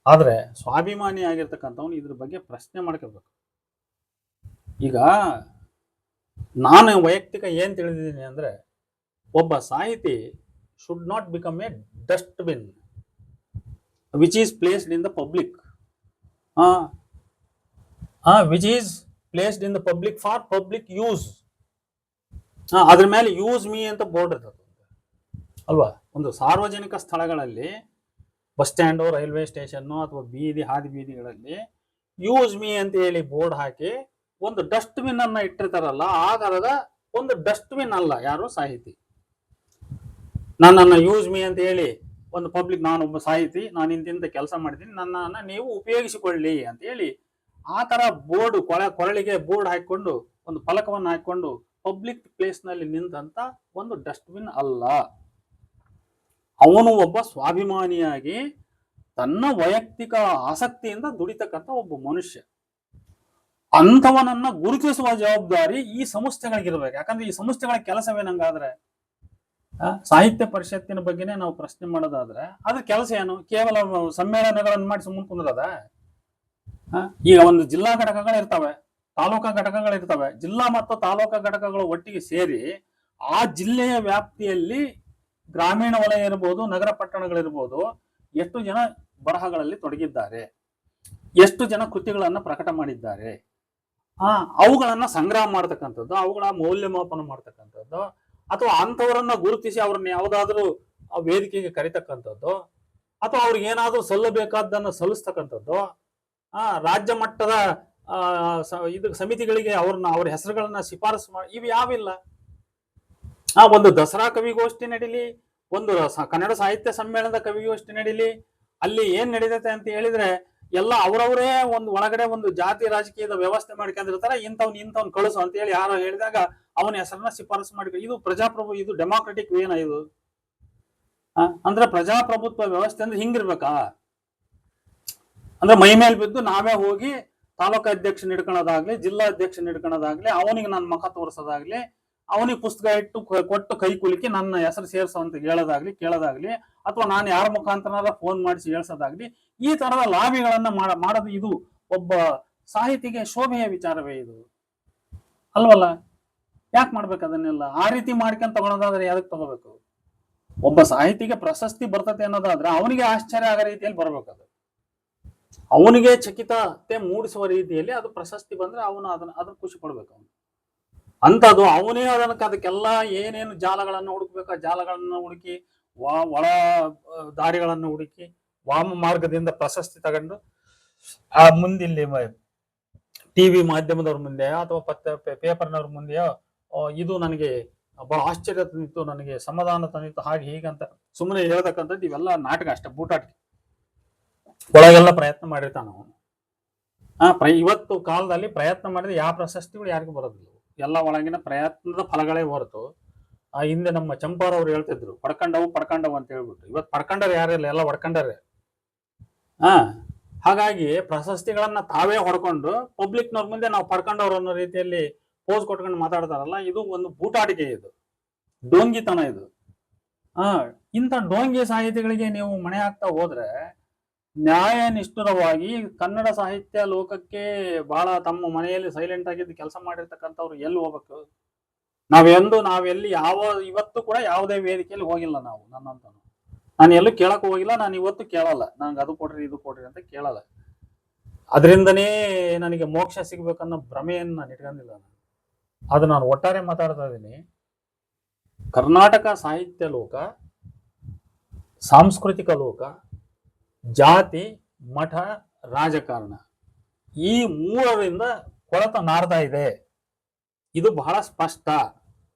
A: ಆದ್ರೆ ಸ್ವಾಭಿಮಾನಿ ಆಗಿರ್ತಕ್ಕಂಥವ್ನು ಇದ್ರ ಬಗ್ಗೆ ಪ್ರಶ್ನೆ ಮಾಡ್ಕೋಬೇಕು. ಈಗ ನಾನು ವೈಯಕ್ತಿಕ ಏನ್ ತಿಳಿದಿದ್ದೀನಿ ಅಂದ್ರೆ, ಒಬ್ಬ ಸಾಹಿತಿ should not become A dustbin which is placed in the public, which is placed in the public for public use. ಅದ್ರ ಮೇಲೆ ಯೂಸ್ ಮೀ ಅಂತ ಬೋರ್ಡ್ ಇರ್ತದೆ ಅಲ್ವಾ. ಒಂದು ಸಾರ್ವಜನಿಕ ಸ್ಥಳಗಳಲ್ಲಿ, ಬಸ್ ಸ್ಟ್ಯಾಂಡು, ರೈಲ್ವೆ ಸ್ಟೇಷನ್ನು ಅಥವಾ ಹಾದಿ ಬೀದಿಗಳಲ್ಲಿ ಯೂಸ್ ಮೀ ಅಂತ ಹೇಳಿ ಬೋರ್ಡ್ ಹಾಕಿ ಒಂದು ಡಸ್ಟ್ಬಿನ್ ಅನ್ನ ಇಟ್ಟಿರ್ತಾರಲ್ಲ, ಆ ತರದ ಒಂದು ಡಸ್ಟ್ಬಿನ್ ಅಲ್ಲ ಯಾರು ಸಾಹಿತಿ. ನನ್ನನ್ನು ಯೂಸ್ ಮೀ ಅಂತ ಹೇಳಿ ಒಂದು ಪಬ್ಲಿಕ್, ನಾನೊಬ್ಬ ಸಾಹಿತಿ, ನಾನು ಇಂತಿಂತ ಕೆಲಸ ಮಾಡಿದ್ದೀನಿ, ನನ್ನನ್ನು ನೀವು ಉಪಯೋಗಿಸಿಕೊಳ್ಳಿ ಅಂತ ಹೇಳಿ ಆ ತರ ಬೋರ್ಡ್, ಕೊರಳಿಗೆ ಬೋರ್ಡ್ ಹಾಕೊಂಡು ಒಂದು ಫಲಕವನ್ನು ಹಾಕೊಂಡು ಪಬ್ಲಿಕ್ ಪ್ಲೇಸ್ ನಲ್ಲಿ ನಿಂತಂತ ಒಂದು ಡಸ್ಟ್ಬಿನ್ ಅಲ್ಲ. ಅವನು ಒಬ್ಬ ಸ್ವಾಭಿಮಾನಿಯಾಗಿ ತನ್ನ ವೈಯಕ್ತಿಕ ಆಸಕ್ತಿಯಿಂದ ದುಡಿತಕ್ಕಂಥ ಒಬ್ಬ ಮನುಷ್ಯ. ಅಂಥವನನ್ನ ಗುರುತಿಸುವ ಜವಾಬ್ದಾರಿ ಈ ಸಂಸ್ಥೆಗಳಿಗಿರ್ಬೇಕು. ಯಾಕಂದ್ರೆ ಈ ಸಂಸ್ಥೆಗಳ ಕೆಲಸವೇನಂಗಾದ್ರೆ, ಸಾಹಿತ್ಯ ಪರಿಷತ್ತಿನ ಬಗ್ಗೆನೇ ನಾವು ಪ್ರಶ್ನೆ ಮಾಡೋದಾದ್ರೆ ಅದ್ರ ಕೆಲಸ ಏನು? ಕೇವಲ ಸಮ್ಮೇಳನಗಳನ್ನು ಮಾಡಿ ಸುಮ್ಮನೆ ಕುಂದ್ರದ? ಈಗ ಒಂದು ಜಿಲ್ಲಾ ಘಟಕಗಳು ಇರ್ತವೆ, ತಾಲೂಕಾ ಘಟಕಗಳಿರ್ತವೆ. ಜಿಲ್ಲಾ ಮತ್ತು ತಾಲೂಕಾ ಘಟಕಗಳು ಒಟ್ಟಿಗೆ ಸೇರಿ ಆ ಜಿಲ್ಲೆಯ ವ್ಯಾಪ್ತಿಯಲ್ಲಿ ಗ್ರಾಮೀಣ ವಲಯ ಇರ್ಬೋದು, ನಗರ ಪಟ್ಟಣಗಳಿರ್ಬೋದು, ಎಷ್ಟು ಜನ ಬರಹಗಳಲ್ಲಿ ತೊಡಗಿದ್ದಾರೆ, ಎಷ್ಟು ಜನ ಕೃತಿಗಳನ್ನ ಪ್ರಕಟ ಮಾಡಿದ್ದಾರೆ, ಅವುಗಳನ್ನ ಸಂಗ್ರಹ ಮಾಡ್ತಕ್ಕಂಥದ್ದು, ಅವುಗಳ ಮೌಲ್ಯಮಾಪನ ಮಾಡ್ತಕ್ಕಂಥದ್ದು, ಅಥವಾ ಅಂಥವರನ್ನ ಗುರುತಿಸಿ ಅವ್ರನ್ನ ಯಾವುದಾದ್ರೂ ವೇದಿಕೆಗೆ ಕರಿತಕ್ಕಂಥದ್ದು, ಅಥವಾ ಅವ್ರಿಗೆ ಏನಾದ್ರೂ ಸಲ್ಲಬೇಕಾದ್ದನ್ನ ಸಲ್ಲಿಸ್ತಕ್ಕಂಥದ್ದು, ರಾಜ್ಯ ಮಟ್ಟದ ಇದು ಸಮಿತಿಗಳಿಗೆ ಅವ್ರ ಹೆಸರುಗಳನ್ನ ಶಿಫಾರಸು ಮಾಡಿ, ಇವು ಯಾವಿಲ್ಲ. ಒಂದು ದಸರಾ ಕವಿಗೋಷ್ಠಿ ನಡೀಲಿ, ಒಂದು ಕನ್ನಡ ಸಾಹಿತ್ಯ ಸಮ್ಮೇಳನದ ಕವಿಗೋಷ್ಠಿ ನಡೀಲಿ, ಅಲ್ಲಿ ಏನ್ ನಡೀತೈತೆ ಅಂತ ಹೇಳಿದ್ರೆ ಎಲ್ಲ ಅವರವರೇ ಒಂದು ಒಳಗಡೆ ಒಂದು ಜಾತಿ ರಾಜಕೀಯದ ವ್ಯವಸ್ಥೆ ಮಾಡ್ಕೊಂಡಿರ್ತಾರೆ. ಇಂಥವ್ನ್ ಕಳಿಸು ಅಂತ ಹೇಳಿ ಯಾರೋ ಹೇಳಿದಾಗ ಅವನ ಹೆಸರನ್ನ ಶಿಫಾರಸು ಮಾಡಿ. ಇದು ಪ್ರಜಾಪ್ರಭು, ಇದು ಡೆಮಾಕ್ರೆಟಿಕ್ ವೇನ ಇದು? ಅಂದ್ರೆ ಪ್ರಜಾಪ್ರಭುತ್ವ ವ್ಯವಸ್ಥೆ ಅಂದ್ರೆ ಹಿಂಗಿರ್ಬೇಕಾ? ಅಂದ್ರೆ ಮೈ ಮೇಲೆ ಬಿದ್ದು ನಾವೇ ಹೋಗಿ ತಾಲೂಕಾ ಅಧ್ಯಕ್ಷ ಹಿಡ್ಕೊಳ್ಳೋದಾಗ್ಲಿ, ಜಿಲ್ಲಾ ಅಧ್ಯಕ್ಷ ಹಿಡ್ಕೊಳ್ಳೋದಾಗ್ಲಿ, ಅವನಿಗೆ ನನ್ನ ಮುಖ ತೋರಿಸೋದಾಗ್ಲಿ, ಅವನಿಗೆ ಪುಸ್ತಕ ಇಟ್ಟು ಕೊಟ್ಟು ಕೈ ಕುಲಿಕೆ ನನ್ನ ಹೆಸರು ಸೇರಿಸೋ ಅಂತ ಕೇಳೋದಾಗ್ಲಿ, ಅಥವಾ ನಾನು ಯಾರ ಮುಖಾಂತರ ಫೋನ್ ಮಾಡಿಸಿ ಹೇಳ್ಸೋದಾಗ್ಲಿ, ಈ ತರದ ಲಾಬಿಗಳನ್ನ ಮಾಡೋದು ಇದು ಒಬ್ಬ ಸಾಹಿತಿಗೆ ಶೋಭೆಯ ವಿಚಾರವೇ ಇದು ಅಲ್ವಲ್ಲ? ಯಾಕೆ ಮಾಡ್ಬೇಕು ಅದನ್ನೆಲ್ಲ? ಆ ರೀತಿ ಮಾಡ್ಕೊಂಡ್ ತಗೊಳೋದಾದ್ರೆ ಯಾವ್ದಕ್ ತಗೋಬೇಕು? ಒಬ್ಬ ಸಾಹಿತಿಗೆ ಪ್ರಶಸ್ತಿ ಬರ್ತತೆ ಅನ್ನೋದಾದ್ರೆ ಅವನಿಗೆ ಆಶ್ಚರ್ಯ ಆಗೋ ರೀತಿಯಲ್ಲಿ ಬರ್ಬೇಕದು, ಅವನಿಗೆ ಚಕಿತತೆ ಮೂಡಿಸುವ ರೀತಿಯಲ್ಲಿ ಅದು ಪ್ರಶಸ್ತಿ ಬಂದ್ರೆ ಅವನು ಅದನ್ನ ಖುಷಿ ಪಡ್ಬೇಕು. ಅವನು ಅಂತದ್ದು ಅವನೇ ಅದಕ್ಕೆಲ್ಲ ಏನೇನು ಜಾಲಗಳನ್ನು ಹುಡುಕ್ಬೇಕು, ಆ ಜಾಲಗಳನ್ನು ಹುಡುಕಿ ಒಳ ದಾರಿಗಳನ್ನು ಹುಡುಕಿ ವಾಮ ಮಾರ್ಗದಿಂದ ಪ್ರಶಸ್ತಿ ತಗೊಂಡು ಆ ಮುಂದಿಲ್ಲಿ ಟಿವಿ ಮಾಧ್ಯಮದವ್ರ ಮುಂದೆ ಅಥವಾ ಪೇಪರ್ನವ್ರ ಮುಂದೆಯೋ ಇದು ನನಗೆ ಬಹಳ ಆಶ್ಚರ್ಯ ತಂದಿತ್ತು, ನನಗೆ ಸಮಾಧಾನ ತಂದಿತ್ತು, ಹಾಗೆ ಹೀಗಂತ ಸುಮ್ಮನೆ ಹೇಳ್ತಕ್ಕಂಥದ್ದು ಇವೆಲ್ಲ ನಾಟಕ ಅಷ್ಟೇ, ಬೂಟಾಟಿಕೆ. ಒಳಗೆಲ್ಲ ಪ್ರಯತ್ನ ಮಾಡಿರ್ತಾನ ಅವನು. ಇವತ್ತು ಕಾಲದಲ್ಲಿ ಪ್ರಯತ್ನ ಮಾಡಿದ್ರೆ ಯಾವ ಪ್ರಶಸ್ತಿಗಳು ಯಾರಿಗೂ ಬರೋದಿಲ್ಲ, ಎಲ್ಲ ಒಳಗಿನ ಪ್ರಯತ್ನದ ಫಲಗಳೇ ಹೊರತು. ಹಿಂದೆ ನಮ್ಮ ಚಂಪಾರ್ ಅವ್ರು ಹೇಳ್ತಿದ್ರು ಪಡ್ಕಂಡವು ಅಂತ ಹೇಳ್ಬಿಟ್ಟು. ಇವತ್ತು ಪಡ್ಕಂಡರೆ ಯಾರಿಲ್ಲ, ಎಲ್ಲ ಹೊಡ್ಕಂಡರೆ. ಹಾಗಾಗಿ ಪ್ರಶಸ್ತಿಗಳನ್ನ ತಾವೇ ಹೊಡ್ಕೊಂಡು ಪಬ್ಲಿಕ್ನವ್ರ ಮುಂದೆ ನಾವು ಪಡ್ಕೊಂಡವ್ರು ಅನ್ನೋ ರೀತಿಯಲ್ಲಿ ಪೋಸ್ ಕೊಟ್ಕೊಂಡು ಮಾತಾಡ್ತಾರಲ್ಲ, ಇದು ಒಂದು ಬೂಟಾಟಿಕೆ, ಇದು ಡೋಂಗಿತನ ಇದು. ಇಂಥ ಡೋಂಗಿ ಸಾಹಿತಿಗಳಿಗೆ ನೀವು ಮಣೆ ಹಾಕ್ತಾ ಹೋದ್ರೆ ನ್ಯಾಯ ನಿಷ್ಠುರವಾಗಿ ಕನ್ನಡ ಸಾಹಿತ್ಯ ಲೋಕಕ್ಕೆ ಬಹಳ ತಮ್ಮ ಮನೆಯಲ್ಲಿ ಸೈಲೆಂಟ್ ಆಗಿದ್ದು ಕೆಲಸ ಮಾಡಿರ್ತಕ್ಕಂಥವ್ರು ಎಲ್ಲಿ ಹೋಗ್ಬೇಕು? ನಾವೆಲ್ಲಿ ಇವತ್ತು ಕೂಡ ಯಾವುದೇ ವೇದಿಕೆಯಲ್ಲಿ ಹೋಗಿಲ್ಲ ನಾವು. ನಾನು ಎಲ್ಲೂ ಕೇಳಕ್ ಹೋಗಿಲ್ಲ, ನಾನು ಇವತ್ತು ಕೇಳಲ್ಲ. ನಂಗೆ ಅದು ಕೊಡ್ರಿ ಇದು ಕೊಡ್ರಿ ಅಂತ ಕೇಳಲ್ಲ. ಅದರಿಂದನೇ ನನಗೆ ಮೋಕ್ಷ ಸಿಗ್ಬೇಕನ್ನೋ ಭ್ರಮೆಯನ್ನು ನಾನು ಇಟ್ಕೊಂಡಿಲ್ಲ. ಅದು ನಾನು ಒಟ್ಟಾರೆ ಮಾತಾಡ್ತಾ ಇದ್ದೀನಿ. ಕರ್ನಾಟಕ ಸಾಹಿತ್ಯ ಲೋಕ, ಸಾಂಸ್ಕೃತಿಕ ಲೋಕ, ಜಾತಿ, ಮಠ, ರಾಜಕಾರಣ, ಈ ಮೂರರಿಂದ ಕೊಳತ ನಾರ್ತಾ ಇದೆ. ಇದು ಬಹಳ ಸ್ಪಷ್ಟ.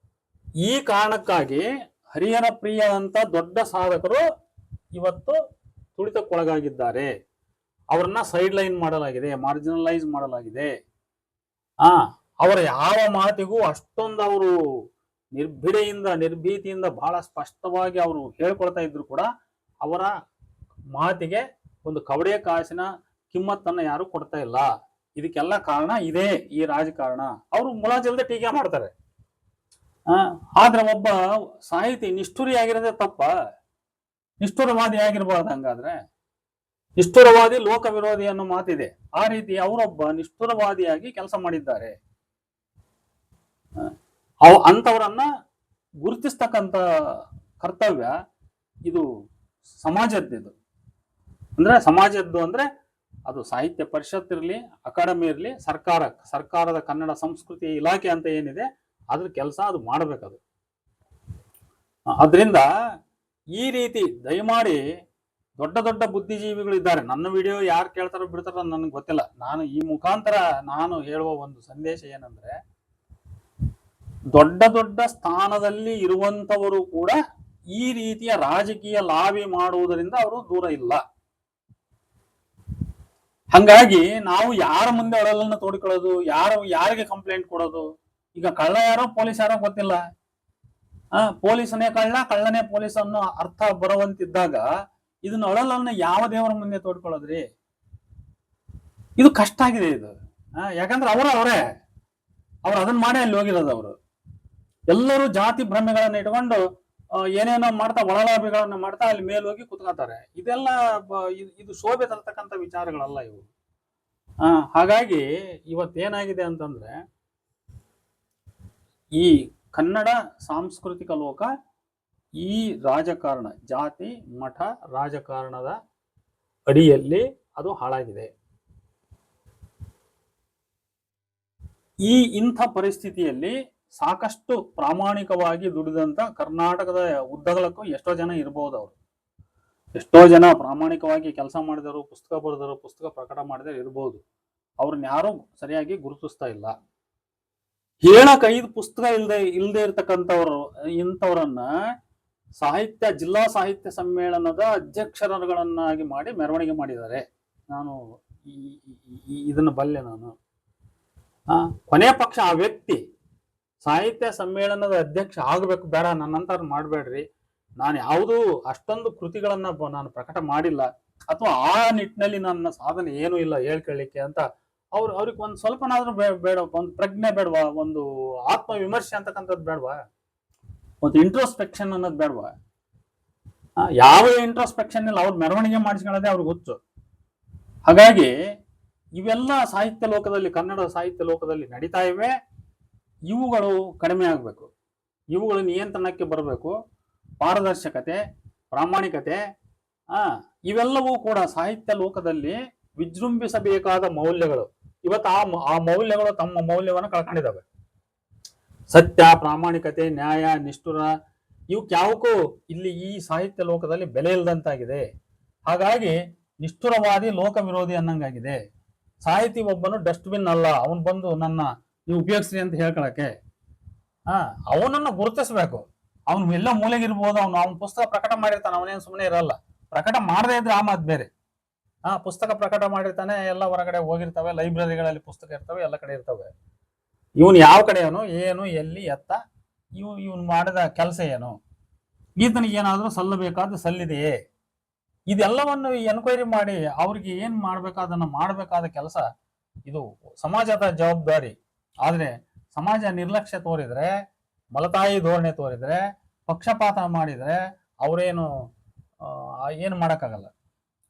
A: ಈ ಕಾರಣಕ್ಕಾಗಿ ಹರಿಹರ ಪ್ರಿಯ ಅಂತ ದೊಡ್ಡ ಸಾಧಕರು ಇವತ್ತು ತುಳಿತಕ್ಕೊಳಗಾಗಿದ್ದಾರೆ. ಅವ್ರನ್ನ ಸೈಡ್ ಲೈನ್ ಮಾಡಲಾಗಿದೆ, ಮಾರ್ಜಿನಲೈಸ್ ಮಾಡಲಾಗಿದೆ. ಅವರ ಯಾವ ಮಾತಿಗೂ ಅಷ್ಟೊಂದು ಅವರು ನಿರ್ಭೀತಿಯಿಂದ ಬಹಳ ಸ್ಪಷ್ಟವಾಗಿ ಅವರು ಹೇಳ್ಕೊಳ್ತಾ ಇದ್ರು ಕೂಡ ಅವರ ಮಾತಿಗೆ ಒಂದು ಕವಡೆ ಕಾಸಿನ ಕಿಮ್ಮತ್ತನ್ನ ಯಾರು ಕೊಡ್ತಾ ಇಲ್ಲ. ಇದಕ್ಕೆಲ್ಲ ಕಾರಣ ಇದೆ ಈ ರಾಜಕಾರಣ. ಅವರು ಮುಲಾಜಿಲ್ಲದೆ ಟೀಕೆ ಮಾಡ್ತಾರೆ. ಆದ್ರೆ ಒಬ್ಬ ಸಾಹಿತಿ ನಿಷ್ಠುರಿಯಾಗಿರೋದೇ ತಪ್ಪ? ನಿಷ್ಠುರವಾದಿ ಆಗಿರ್ಬಾರ್ದು. ಹಂಗಾದ್ರೆ ನಿಷ್ಠುರವಾದಿ ಲೋಕ ವಿರೋಧಿ ಅನ್ನೋ ಮಾತಿದೆ. ಆ ರೀತಿ ಅವರೊಬ್ಬ ನಿಷ್ಠುರವಾದಿಯಾಗಿ ಕೆಲಸ ಮಾಡಿದ್ದಾರೆ. ಅಂತವರನ್ನ ಗುರುತಿಸ್ತಕ್ಕಂಥ ಕರ್ತವ್ಯ ಇದು ಸಮಾಜದ್ದು. ಅಂದ್ರೆ ಸಮಾಜದ್ದು ಅಂದ್ರೆ ಅದು ಸಾಹಿತ್ಯ ಪರಿಷತ್ ಇರಲಿ, ಅಕಾಡೆಮಿ ಇರಲಿ, ಸರ್ಕಾರದ ಕನ್ನಡ ಸಂಸ್ಕೃತಿ ಇಲಾಖೆ ಅಂತ ಏನಿದೆ ಅದ್ರ ಕೆಲಸ ಅದು ಮಾಡ್ಬೇಕದು. ಅದರಿಂದ ಈ ರೀತಿ ದಯಮಾಡಿ ದೊಡ್ಡ ದೊಡ್ಡ ಬುದ್ಧಿಜೀವಿಗಳು ಇದ್ದಾರೆ. ನನ್ನ ವಿಡಿಯೋ ಯಾರು ಕೇಳ್ತಾರೋ ಬಿಡ್ತಾರೋ ನನಗೆ ಗೊತ್ತಿಲ್ಲ. ನಾನು ಈ ಮುಖಾಂತರ ನಾನು ಹೇಳುವ ಒಂದು ಸಂದೇಶ ಏನಂದ್ರೆ, ದೊಡ್ಡ ದೊಡ್ಡ ಸ್ಥಾನದಲ್ಲಿ ಇರುವಂತವರು ಕೂಡ ಈ ರೀತಿಯ ರಾಜಕೀಯ ಲಾಬಿ ಮಾಡುವುದರಿಂದ ಅವರು ದೂರ ಇಲ್ಲ. ಹಂಗಾಗಿ ನಾವು ಯಾರ ಮುಂದೆ ಅಳಲನ್ನು ತೋಡಿಕೊಳ್ಳೋದು, ಯಾರಿಗೆ ಕಂಪ್ಲೇಂಟ್ ಕೊಡೋದು? ಈಗ ಕಳ್ಳ ಯಾರೋ ಪೊಲೀಸ್ ಯಾರೋ ಗೊತ್ತಿಲ್ಲ. ಪೊಲೀಸನೇ ಕಳ್ಳನೇ ಪೊಲೀಸ್ ಅನ್ನೋ ಅರ್ಥ ಬರುವಂತಿದ್ದಾಗ ಇದನ್ನ ಅಳಲನ್ನ ಯಾವ ದೇವರ ಮುಂದೆ ತೋಡ್ಕೊಳ್ಳೋದ್ರಿ? ಇದು ಕಷ್ಟ ಆಗಿದೆ ಇದು. ಯಾಕಂದ್ರೆ ಅವ್ರು ಅದನ್ನ ಮಾಡೇ ಅಲ್ಲಿ ಹೋಗಿರೋದು. ಅವರು ಎಲ್ಲರೂ ಜಾತಿ ಭ್ರಮೆಗಳನ್ನ ಇಟ್ಕೊಂಡು ಏನೇನೋ ಮಾಡ್ತಾ ಒಳಲಾಭಿಗಳನ್ನ ಮಾಡ್ತಾ ಅಲ್ಲಿ ಮೇಲ್ ಹೋಗಿ ಕುತ್ಕೋತಾರೆ. ಇದು ಶೋಭೆ ತರ್ತಕ್ಕಂಥ ವಿಚಾರಗಳಲ್ಲ ಇವು. ಹಾಗಾಗಿ ಇವತ್ತೇನಾಗಿದೆ ಅಂತಂದ್ರೆ ಈ ಕನ್ನಡ ಸಾಂಸ್ಕೃತಿಕ ಲೋಕ ಈ ರಾಜಕಾರಣ, ಜಾತಿ ಮಠ ರಾಜಕಾರಣದ ಅಡಿಯಲ್ಲಿ ಅದು ಹಾಳಾಗಿದೆ. ಇಂಥ ಪರಿಸ್ಥಿತಿಯಲ್ಲಿ ಸಾಕಷ್ಟು ಪ್ರಾಮಾಣಿಕವಾಗಿ ದುಡಿದಂತ ಕರ್ನಾಟಕದ ಉದ್ದಗಲಕ್ಕೂ ಎಷ್ಟೋ ಜನ ಇರಬಹುದು. ಅವರು ಎಷ್ಟೋ ಜನ ಪ್ರಾಮಾಣಿಕವಾಗಿ ಕೆಲಸ ಮಾಡಿದವರು, ಪುಸ್ತಕ ಬರೆದರು, ಪುಸ್ತಕ ಪ್ರಕಟ ಮಾಡಿದವರು ಇರಬಹುದು. ಅವ್ರನ್ನ ಯಾರು ಸರಿಯಾಗಿ ಗುರುತಿಸ್ತಾ ಇಲ್ಲ. ಹೇಳಕ್ 5 ಪುಸ್ತಕ ಇಲ್ಲದೆ ಇರ್ತಕ್ಕಂಥವ್ರು ಇಂಥವ್ರನ್ನ ಜಿಲ್ಲಾ ಸಾಹಿತ್ಯ ಸಮ್ಮೇಳನದ ಅಧ್ಯಕ್ಷರುಗಳನ್ನಾಗಿ ಮಾಡಿ ಮೆರವಣಿಗೆ ಮಾಡಿದ್ದಾರೆ. ನಾನು ಇದನ್ನು ಬಲ್ಲೆ. ನಾನು ಕೊನೆ ಪಕ್ಷ ಆ ವ್ಯಕ್ತಿ ಸಾಹಿತ್ಯ ಸಮ್ಮೇಳನದ ಅಧ್ಯಕ್ಷ ಆಗ್ಬೇಕು. ಬೇಡ, ನನ್ನಂತರ ಮಾಡಬೇಡ್ರಿ, ನಾನು ಯಾವುದೂ ಅಷ್ಟೊಂದು ಕೃತಿಗಳನ್ನ ನಾನು ಪ್ರಕಟ ಮಾಡಿಲ್ಲ, ಅಥವಾ ಆ ನಿಟ್ಟಿನಲ್ಲಿ ನನ್ನ ಸಾಧನೆ ಏನೂ ಇಲ್ಲ ಹೇಳ್ಕೊಳ್ಳಿಕ್ಕೆ ಅಂತ ಅವ್ರಿಗೆ ಒಂದು ಸ್ವಲ್ಪನಾದ್ರೂ ಬೇಡ, ಒಂದು ಪ್ರಜ್ಞೆ ಬೇಡವಾ, ಒಂದು ಆತ್ಮ ವಿಮರ್ಶೆ ಅಂತಕ್ಕಂಥದ್ದು ಬೇಡವಾ, ಒಂದು ಇಂಟ್ರೋಸ್ಪೆಕ್ಷನ್ ಅನ್ನೋದು ಬೇಡವಾ? ಯಾವ ಇಂಟ್ರೋಸ್ಪೆಕ್ಷನ್ ಇಲ್ಲ, ಅವ್ರು ಮೆರವಣಿಗೆ ಮಾಡಿಸ್ಕೊಳ್ಳೋದೇ ಅವ್ರಿಗೆ ಹುಚ್ಚು. ಹಾಗಾಗಿ ಇವೆಲ್ಲ ಸಾಹಿತ್ಯ ಲೋಕದಲ್ಲಿ, ಕನ್ನಡ ಸಾಹಿತ್ಯ ಲೋಕದಲ್ಲಿ ನಡೀತಾ ಇವೆ. ಇವುಗಳು ಕಡಿಮೆ ಆಗಬೇಕು, ಇವುಗಳು ನಿಯಂತ್ರಣಕ್ಕೆ ಬರಬೇಕು. ಪಾರದರ್ಶಕತೆ, ಪ್ರಾಮಾಣಿಕತೆ, ಇವೆಲ್ಲವೂ ಕೂಡ ಸಾಹಿತ್ಯ ಲೋಕದಲ್ಲಿ ವಿಜೃಂಭಿಸಬೇಕಾದ ಮೌಲ್ಯಗಳು. ಇವತ್ತು ಆ ಮೌಲ್ಯಗಳು ತಮ್ಮ ಮೌಲ್ಯವನ್ನು ಕಳ್ಕೊಂಡಿದ್ದಾವೆ. ಸತ್ಯ, ಪ್ರಾಮಾಣಿಕತೆ, ನ್ಯಾಯ, ನಿಷ್ಠುರ ಯಾವಕ್ಕೂ ಇಲ್ಲಿ ಈ ಸಾಹಿತ್ಯ ಲೋಕದಲ್ಲಿ ಬೆಲೆ ಇಲ್ಲದಂತಾಗಿದೆ. ಹಾಗಾಗಿ ನಿಷ್ಠುರವಾದಿ, ಲೋಕ ವಿರೋಧಿ ಅನ್ನಂಗಾಗಿದೆ. ಸಾಹಿತಿ ಒಬ್ಬನು ಡಸ್ಟ್ಬಿನ್ ಅಲ್ಲ, ಅವನು ಬಂದು ನನ್ನ ನೀವು ಉಪಯೋಗಿಸ್ರಿ ಅಂತ ಹೇಳ್ಕೊಳಕ್ಕೆ. ಅವನನ್ನ ಗುರುತಿಸ್ಬೇಕು. ಅವನು ಎಲ್ಲ ಮೂಲೆಗಿರ್ಬೋದು, ಅವನ ಪುಸ್ತಕ ಪ್ರಕಟ ಮಾಡಿರ್ತಾನೆ, ಅವನೇನು ಸುಮ್ಮನೆ ಇರಲ್ಲ. ಪ್ರಕಟ ಮಾಡದೇ ಇದ್ರೆ ಆ ಮಾತು ಬೇರೆ. ಪುಸ್ತಕ ಪ್ರಕಟ ಮಾಡಿರ್ತಾನೆ, ಎಲ್ಲ ಹೊರಗಡೆ ಹೋಗಿರ್ತವೆ, ಲೈಬ್ರರಿಗಳಲ್ಲಿ ಪುಸ್ತಕ ಇರ್ತವೆ, ಎಲ್ಲ ಕಡೆ ಇರ್ತವೆ. ಇವನು ಯಾವ ಕಡೆಯವನು, ಏನು, ಎಲ್ಲಿ, ಎತ್ತ, ಇವನು ಮಾಡಿದ ಕೆಲಸ ಏನು, ಈತನಿಗೆ ಏನಾದರೂ ಸಲ್ಲಬೇಕಾದ ಸಲ್ಲಿದೆಯೇ, ಇದೆಲ್ಲವನ್ನು ಎನ್ಕ್ವೈರಿ ಮಾಡಿ ಅವ್ರಿಗೆ ಏನ್ ಮಾಡ್ಬೇಕಾದನ್ನ ಮಾಡಬೇಕಾದ ಕೆಲಸ ಇದು ಸಮಾಜದ ಜವಾಬ್ದಾರಿ. ಆದ್ರೆ ಸಮಾಜ ನಿರ್ಲಕ್ಷ್ಯ ತೋರಿದ್ರೆ, ಮಲತಾಯಿ ಧೋರಣೆ ತೋರಿದ್ರೆ, ಪಕ್ಷಪಾತ ಮಾಡಿದ್ರೆ ಅವರೇನು ಏನು ಮಾಡೋಕ್ಕಾಗಲ್ಲ.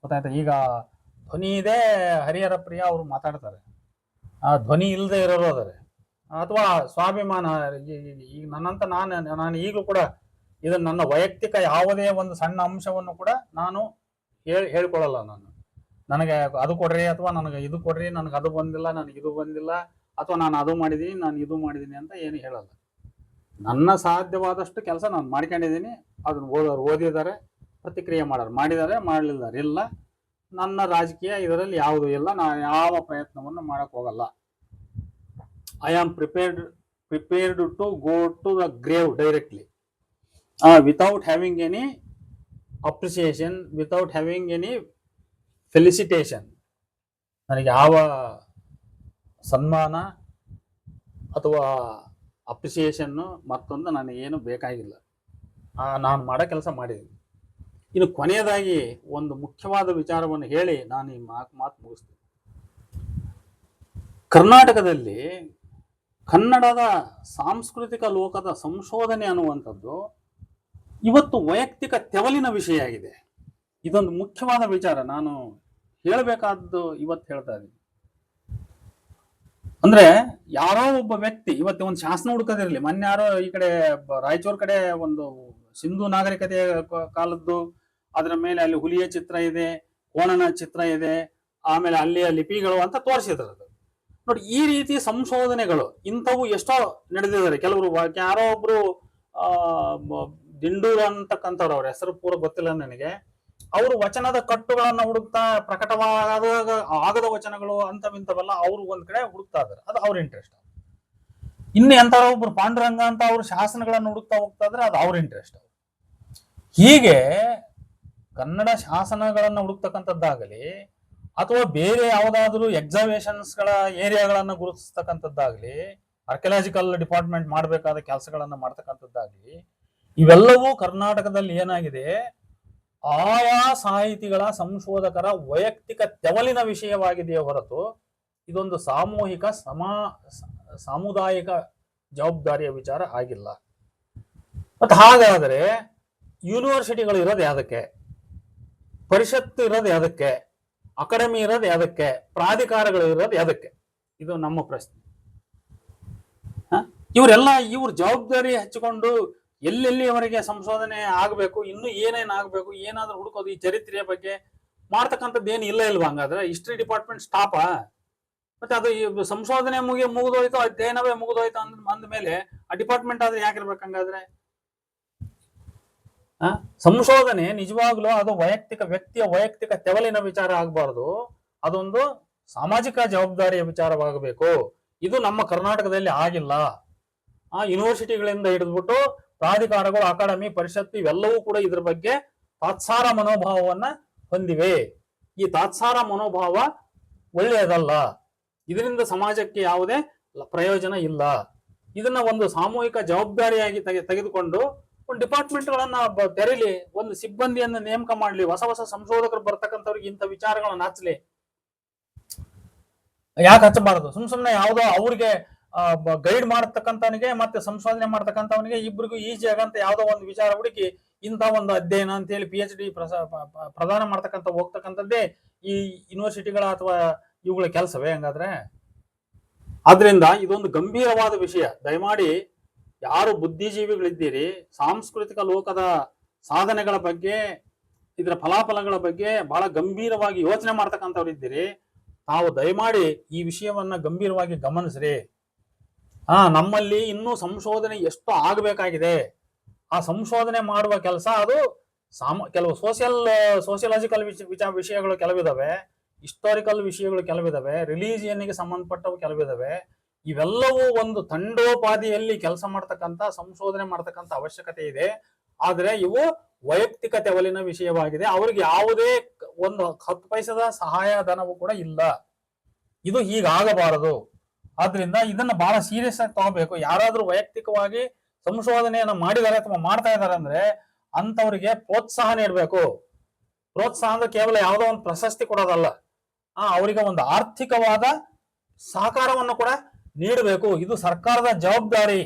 A: ಗೊತ್ತಾಯ್ತಾ? ಈಗ ಧ್ವನಿ ಇದೆ, ಹರಿಹರ ಪ್ರಿಯ ಅವರು ಮಾತಾಡ್ತಾರೆ, ಆ ಧ್ವನಿ ಇಲ್ಲದೆ ಇರೋರು ಅದಾರೆ. ಅಥವಾ ಸ್ವಾಭಿಮಾನ, ಈಗ ನನ್ನಂತ ನಾನು ಈಗಲೂ ಕೂಡ ಇದನ್ನ ನನ್ನ ವೈಯಕ್ತಿಕ ಯಾವುದೇ ಒಂದು ಸಣ್ಣ ಅಂಶವನ್ನು ಕೂಡ ನಾನು ಹೇಳ್ಕೊಳ್ಳಲ್ಲ. ನನಗೆ ಅದು ಕೊಡ್ರಿ, ಅಥವಾ ನನಗೆ ಇದು ಕೊಡ್ರಿ, ನನಗೆ ಅದು ಬಂದಿಲ್ಲ, ನನಗೆ ಇದು ಬಂದಿಲ್ಲ, ಅಥವಾ ನಾನು ಅದು ಮಾಡಿದ್ದೀನಿ, ನಾನು ಇದು ಮಾಡಿದ್ದೀನಿ ಅಂತ ಏನು ಹೇಳಲ್ಲ. ನನ್ನ ಸಾಧ್ಯವಾದಷ್ಟು ಕೆಲಸ ನಾನು ಮಾಡ್ಕೊಂಡಿದ್ದೀನಿ. ಅದನ್ನ ಓದಿದ್ದಾರೆ, ಪ್ರತಿಕ್ರಿಯೆ ಮಾಡಿದ್ದಾರೆ, ಮಾಡಲಿದ್ದಾರೆ ಇಲ್ಲ. ನನ್ನ ರಾಜಕೀಯ ಇದರಲ್ಲಿ ಯಾವುದೂ ಇಲ್ಲ. ನಾನು ಯಾವ ಪ್ರಯತ್ನವನ್ನು ಮಾಡಕ್ ಹೋಗಲ್ಲ. I am prepared to go to the grave directly, without having any appreciation, without having any felicitation. ನನಗೆ ಯಾವ ಸನ್ಮಾನ ಅಥವಾ ಅಪ್ರಿಸಿಯೇಷನ್ನು ಮತ್ತೊಂದು ನನಗೇನು ಬೇಕಾಗಿಲ್ಲ. ನಾನು ಮಾಡೋ ಕೆಲಸ ಮಾಡಿದ್ದೀನಿ. ಇನ್ನು ಕೊನೆಯದಾಗಿ ಒಂದು ಮುಖ್ಯವಾದ ವಿಚಾರವನ್ನು ಹೇಳಿ ನಾನು ಈ ಮಾತು ಮುಗಿಸ್ತೀನಿ. ಕರ್ನಾಟಕದಲ್ಲಿ ಕನ್ನಡದ ಸಾಂಸ್ಕೃತಿಕ ಲೋಕದ ಸಂಶೋಧನೆ ಅನ್ನುವಂಥದ್ದು ಇವತ್ತು ವೈಯಕ್ತಿಕ ತೆವಲಿನ ವಿಷಯ ಆಗಿದೆ. ಇದೊಂದು ಮುಖ್ಯವಾದ ವಿಚಾರ, ನಾನು ಹೇಳಬೇಕಾದ್ದು ಇವತ್ತು ಹೇಳ್ತಾ ಇದ್ದೀನಿ. ಅಂದ್ರೆ ಯಾರೋ ಒಬ್ಬ ವ್ಯಕ್ತಿ ಇವತ್ತು ಒಂದು ಶಾಸನ ಹುಡುಕದಿರಲಿ, ಮೊನ್ನೆ ಯಾರೋ ಈ ಕಡೆ ರಾಯಚೂರು ಕಡೆ ಒಂದು ಸಿಂಧು ನಾಗರಿಕತೆಯ ಕಾಲದ್ದು, ಅದರ ಮೇಲೆ ಅಲ್ಲಿ ಹುಲಿಯ ಚಿತ್ರ ಇದೆ, ಕೋಣನ ಚಿತ್ರ ಇದೆ, ಆಮೇಲೆ ಅಲ್ಲಿಯ ಲಿಪಿಗಳು ಅಂತ ತೋರಿಸಿದ್ರು. ಅದು ನೋಡಿ, ಈ ರೀತಿ ಸಂಶೋಧನೆಗಳು ಇಂಥವು ಎಷ್ಟೋ ನಡೆದಿದ್ದಾರೆ. ಕೆಲವರು ಯಾರೋ ಒಬ್ರು ದಿಂಡೂರು ಅಂತಕ್ಕಂಥವ್ರು, ಅವ್ರ ಹೆಸರು ಪೂರ ಗೊತ್ತಿಲ್ಲ ನನಗೆ, ಅವರು ವಚನದ ಕಟ್ಟುಗಳನ್ನ ಹುಡುಕ್ತಾ, ಆಗದ ವಚನಗಳು ಅಂತವಿಂತವೆಲ್ಲ ಅವ್ರು ಒಂದ್ ಕಡೆ ಹುಡುಕ್ತಾ ಇದಾರೆ. ಅದು ಅವ್ರ ಇಂಟ್ರೆಸ್ಟ್. ಇನ್ನು ಎಂತಾರ ಒಬ್ರು ಪಾಂಡುರಂಗ ಅಂತ ಅವ್ರ ಶಾಸನಗಳನ್ನು ಹುಡುಕ್ತಾ ಹೋಗ್ತಾ ಇದ್ರೆ ಅದು ಅವ್ರ ಇಂಟ್ರೆಸ್ಟ್. ಹೀಗೆ ಕನ್ನಡ ಶಾಸನಗಳನ್ನ ಹುಡುಕ್ತಕ್ಕಂಥದ್ದಾಗಲಿ, ಅಥವಾ ಬೇರೆ ಯಾವುದಾದ್ರೂ ಎಕ್ಸಾವೇಷನ್ಸ್ ಗಳ ಏರಿಯಾಗಳನ್ನ ಗುರುತಿಸ್ತಕ್ಕಂಥದ್ದಾಗ್ಲಿ, ಆರ್ಕಿಯಾಲಜಿಕಲ್ ಡಿಪಾರ್ಟ್ಮೆಂಟ್ ಮಾಡಬೇಕಾದ ಕೆಲಸಗಳನ್ನ ಮಾಡ್ತಕ್ಕಂಥದ್ದಾಗ್ಲಿ, ಇವೆಲ್ಲವೂ ಕರ್ನಾಟಕದಲ್ಲಿ ಏನಾಗಿದೆ, ಆಯಾ ಸಾಹಿತಿಗಳ, ಸಂಶೋಧಕರ ವೈಯಕ್ತಿಕ ತೆವಲಿನ ವಿಷಯವಾಗಿದೆಯೇ ಹೊರತು ಇದೊಂದು ಸಾಮೂಹಿಕ ಸಾಮುದಾಯಿಕ ಜವಾಬ್ದಾರಿಯ ವಿಚಾರ ಆಗಿಲ್ಲ. ಮತ್ತೆ ಹಾಗಾದ್ರೆ ಯೂನಿವರ್ಸಿಟಿಗಳು ಇರೋದು ಯಾವುದಕ್ಕೆ, ಪರಿಷತ್ತು ಇರೋದು ಯಾವುದಕ್ಕೆ, ಅಕಾಡೆಮಿ ಇರೋದು ಯಾವ್ದಕ್ಕೆ, ಪ್ರಾಧಿಕಾರಗಳು ಇರೋದು ಯಾವ್ದಕ್ಕೆ? ಇದು ನಮ್ಮ ಪ್ರಶ್ನೆ. ಇವರೆಲ್ಲ ಇವ್ರ ಜವಾಬ್ದಾರಿ ಹಚ್ಚಿಕೊಂಡು ಎಲ್ಲೆಲ್ಲಿ ಅವರಿಗೆ ಸಂಶೋಧನೆ ಆಗ್ಬೇಕು, ಇನ್ನು ಏನೇನ್ ಆಗ್ಬೇಕು, ಏನಾದ್ರೂ ಹುಡುಕೋದು, ಈ ಚರಿತ್ರೆಯ ಬಗ್ಗೆ ಮಾಡ್ತಕ್ಕಂಥದ್ದು ಏನು ಇಲ್ಲ ಇಲ್ವಾ? ಹಂಗಾದ್ರೆ ಹಿಸ್ಟ್ರಿ ಡಿಪಾರ್ಟ್ಮೆಂಟ್ ಸ್ಟಾಪಾ? ಮತ್ತೆ ಅದು ಈ ಸಂಶೋಧನೆ ಮುಗಿದೋಯ್ತು, ಅಧ್ಯಯನವೇ ಮುಗಿದೋಯ್ತು ಅಂದ ಮೇಲೆ ಆ ಡಿಪಾರ್ಟ್ಮೆಂಟ್ ಆದ್ರೆ ಯಾಕಿರ್ಬೇಕು ಹಂಗಾದ್ರೆ? ಸಂಶೋಧನೆ ನಿಜವಾಗ್ಲೂ ಅದು ವ್ಯಕ್ತಿಯ ವೈಯಕ್ತಿಕ ತೆವಲಿನ ವಿಚಾರ ಆಗಬಾರ್ದು, ಅದೊಂದು ಸಾಮಾಜಿಕ ಜವಾಬ್ದಾರಿಯ ವಿಚಾರವಾಗಬೇಕು. ಇದು ನಮ್ಮ ಕರ್ನಾಟಕದಲ್ಲಿ ಆಗಿಲ್ಲ. ಯೂನಿವರ್ಸಿಟಿಗಳಿಂದ ಹಿಡಿದ್ಬಿಟ್ಟು ಪ್ರಾಧಿಕಾರಗಳು, ಅಕಾಡೆಮಿ, ಪರಿಷತ್ತು ಇವೆಲ್ಲವೂ ಕೂಡ ಇದ್ರ ಬಗ್ಗೆ ತಾತ್ಸಾರ ಮನೋಭಾವವನ್ನ ಹೊಂದಿವೆ. ಈ ತಾತ್ಸಾರ ಮನೋಭಾವ ಒಳ್ಳೆಯದಲ್ಲ, ಇದರಿಂದ ಸಮಾಜಕ್ಕೆ ಯಾವುದೇ ಪ್ರಯೋಜನ ಇಲ್ಲ. ಇದನ್ನ ಒಂದು ಸಾಮೂಹಿಕ ಜವಾಬ್ದಾರಿಯಾಗಿ ತೆಗೆದುಕೊಂಡು ಒಂದು ಡಿಪಾರ್ಟ್ಮೆಂಟ್ ಗಳನ್ನ ತೆರೀಲಿ, ಒಂದು ಸಿಬ್ಬಂದಿಯನ್ನು ನೇಮಕ ಮಾಡ್ಲಿ, ಹೊಸ ಸಂಶೋಧಕರು ಬರ್ತಕ್ಕಂಥವ್ರಿಗೆ ಇಂಥ ವಿಚಾರಗಳನ್ನ ಹಚ್ಚಲಿ. ಯಾಕೆ ಹಚ್ಚಬಾರದು? ಸುಮ್ನೆ ಯಾವ್ದೋ ಅವ್ರಿಗೆ ಗೈಡ್ ಮಾಡತಕ್ಕಂಥವನಿಗೆ ಮತ್ತೆ ಸಂಶೋಧನೆ ಮಾಡ್ತಕ್ಕಂಥವನಿಗೆ ಇಬ್ಬರಿಗೂ ಈಜಿ ಆಗಂತ ಯಾವ್ದೋ ಒಂದು ವಿಚಾರ ಹುಡುಕಿ ಇಂಥ ಒಂದು ಅಧ್ಯಯನ ಅಂತ ಹೇಳಿ PhD ಪ್ರದಾನ ಮಾಡ್ತಕ್ಕಂಥ ಹೋಗ್ತಕ್ಕಂಥದ್ದೇ ಈ ಯೂನಿವರ್ಸಿಟಿಗಳ ಅಥವಾ ಇವುಗಳ ಕೆಲಸವೇ ಹಂಗಾದ್ರೆ? ಆದ್ರಿಂದ ಇದೊಂದು ಗಂಭೀರವಾದ ವಿಷಯ. ದಯಮಾಡಿ ಯಾರು ಬುದ್ಧಿಜೀವಿಗಳಿದ್ದೀರಿ, ಸಾಂಸ್ಕೃತಿಕ ಲೋಕದ ಸಾಧನೆಗಳ ಬಗ್ಗೆ, ಇದರ ಫಲಾಫಲಗಳ ಬಗ್ಗೆ ಬಹಳ ಗಂಭೀರವಾಗಿ ಯೋಚನೆ ಮಾಡ್ತಕ್ಕಂಥವ್ರು ಇದ್ದೀರಿ, ತಾವು ದಯಮಾಡಿ ಈ ವಿಷಯವನ್ನ ಗಂಭೀರವಾಗಿ ಗಮನಿಸ್ರಿ. ನಮ್ಮಲ್ಲಿ ಇನ್ನೂ ಸಂಶೋಧನೆ ಎಷ್ಟು ಆಗಬೇಕಾಗಿದೆ. ಆ ಸಂಶೋಧನೆ ಮಾಡುವ ಕೆಲಸ ಅದು ಕೆಲವು ಸೋಷಿಯಲಾಜಿಕಲ್ ವಿಷಯಗಳು ಕೆಲವಿದಾವೆ, ಹಿಸ್ಟಾರಿಕಲ್ ವಿಷಯಗಳು ಕೆಲವಿದಾವೆ, ರಿಲಿಜಿಯನ್ಗೆ ಸಂಬಂಧಪಟ್ಟವು ಕೆಲವಿದಾವೆ. ಇವೆಲ್ಲವೂ ಒಂದು ತಂಡೋಪಾದಿಯಲ್ಲಿ ಕೆಲಸ ಮಾಡ್ತಕ್ಕಂಥ, ಸಂಶೋಧನೆ ಮಾಡ್ತಕ್ಕಂಥ ಅವಶ್ಯಕತೆ ಇದೆ. ಆದ್ರೆ ಇವು ವೈಯಕ್ತಿಕ ತೆವಲಿನ ವಿಷಯವಾಗಿದೆ. ಅವ್ರಿಗೆ ಯಾವುದೇ ಒಂದು 10 ಪೈಸದ ಸಹಾಯ ಧನವೂ ಕೂಡ ಇಲ್ಲ. ಇದು ಹೀಗಾಗಬಾರದು. ಆದ್ರಿಂದ ಇದನ್ನ ಬಹಳ ಸೀರಿಯಸ್ ಆಗಿ ತಗೋಬೇಕು. ಯಾರಾದ್ರೂ ವೈಯಕ್ತಿಕವಾಗಿ ಸಂಶೋಧನೆಯನ್ನ ಮಾಡಿದ್ದಾರೆ ಅಥವಾ ಮಾಡ್ತಾ ಇದ್ದಾರೆ ಅಂದ್ರೆ ಅಂತವ್ರಿಗೆ ಪ್ರೋತ್ಸಾಹ ನೀಡಬೇಕು. ಪ್ರೋತ್ಸಾಹ ಅಂದ್ರೆ ಕೇವಲ ಯಾವುದೋ ಒಂದು ಪ್ರಶಸ್ತಿ ಕೊಡೋದಲ್ಲ, ಅವರಿಗೆ ಒಂದು ಆರ್ಥಿಕವಾದ ಸಹಕಾರವನ್ನು ಕೂಡ ನೀಡಬೇಕು. ಇದು ಸರ್ಕಾರದ ಜವಾಬ್ದಾರಿ.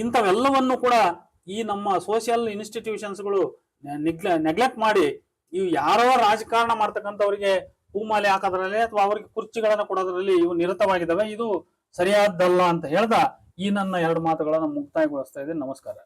A: ಇಂಥವೆಲ್ಲವನ್ನು ಕೂಡ ಈ ನಮ್ಮ ಸೋಷಿಯಲ್ ಇನ್ಸ್ಟಿಟ್ಯೂಷನ್ಸ್ಗಳು ನೆಗ್ಲೆಕ್ಟ್ ಮಾಡಿ ಇವು ಯಾರೋ ರಾಜಕಾರಣ ಮಾಡ್ತಕ್ಕಂಥವ್ರಿಗೆ ಹೂಮಾಲೆ ಹಾಕೋದ್ರಲ್ಲಿ ಅಥವಾ ಅವರಿಗೆ ಕುರ್ಚಿಗಳನ್ನ ಕೊಡೋದ್ರಲ್ಲಿ ಇವು ನಿರತವಾಗಿದ್ದಾವೆ. ಇದು ಸರಿಯಾದ್ದಲ್ಲ ಅಂತ ಹೇಳ್ದ ಈ ನನ್ನ 2 ಮಾತುಗಳನ್ನ ಮುಕ್ತಾಯಗೊಳಿಸ್ತಾ ಇದ್ದೀನಿ. ನಮಸ್ಕಾರ.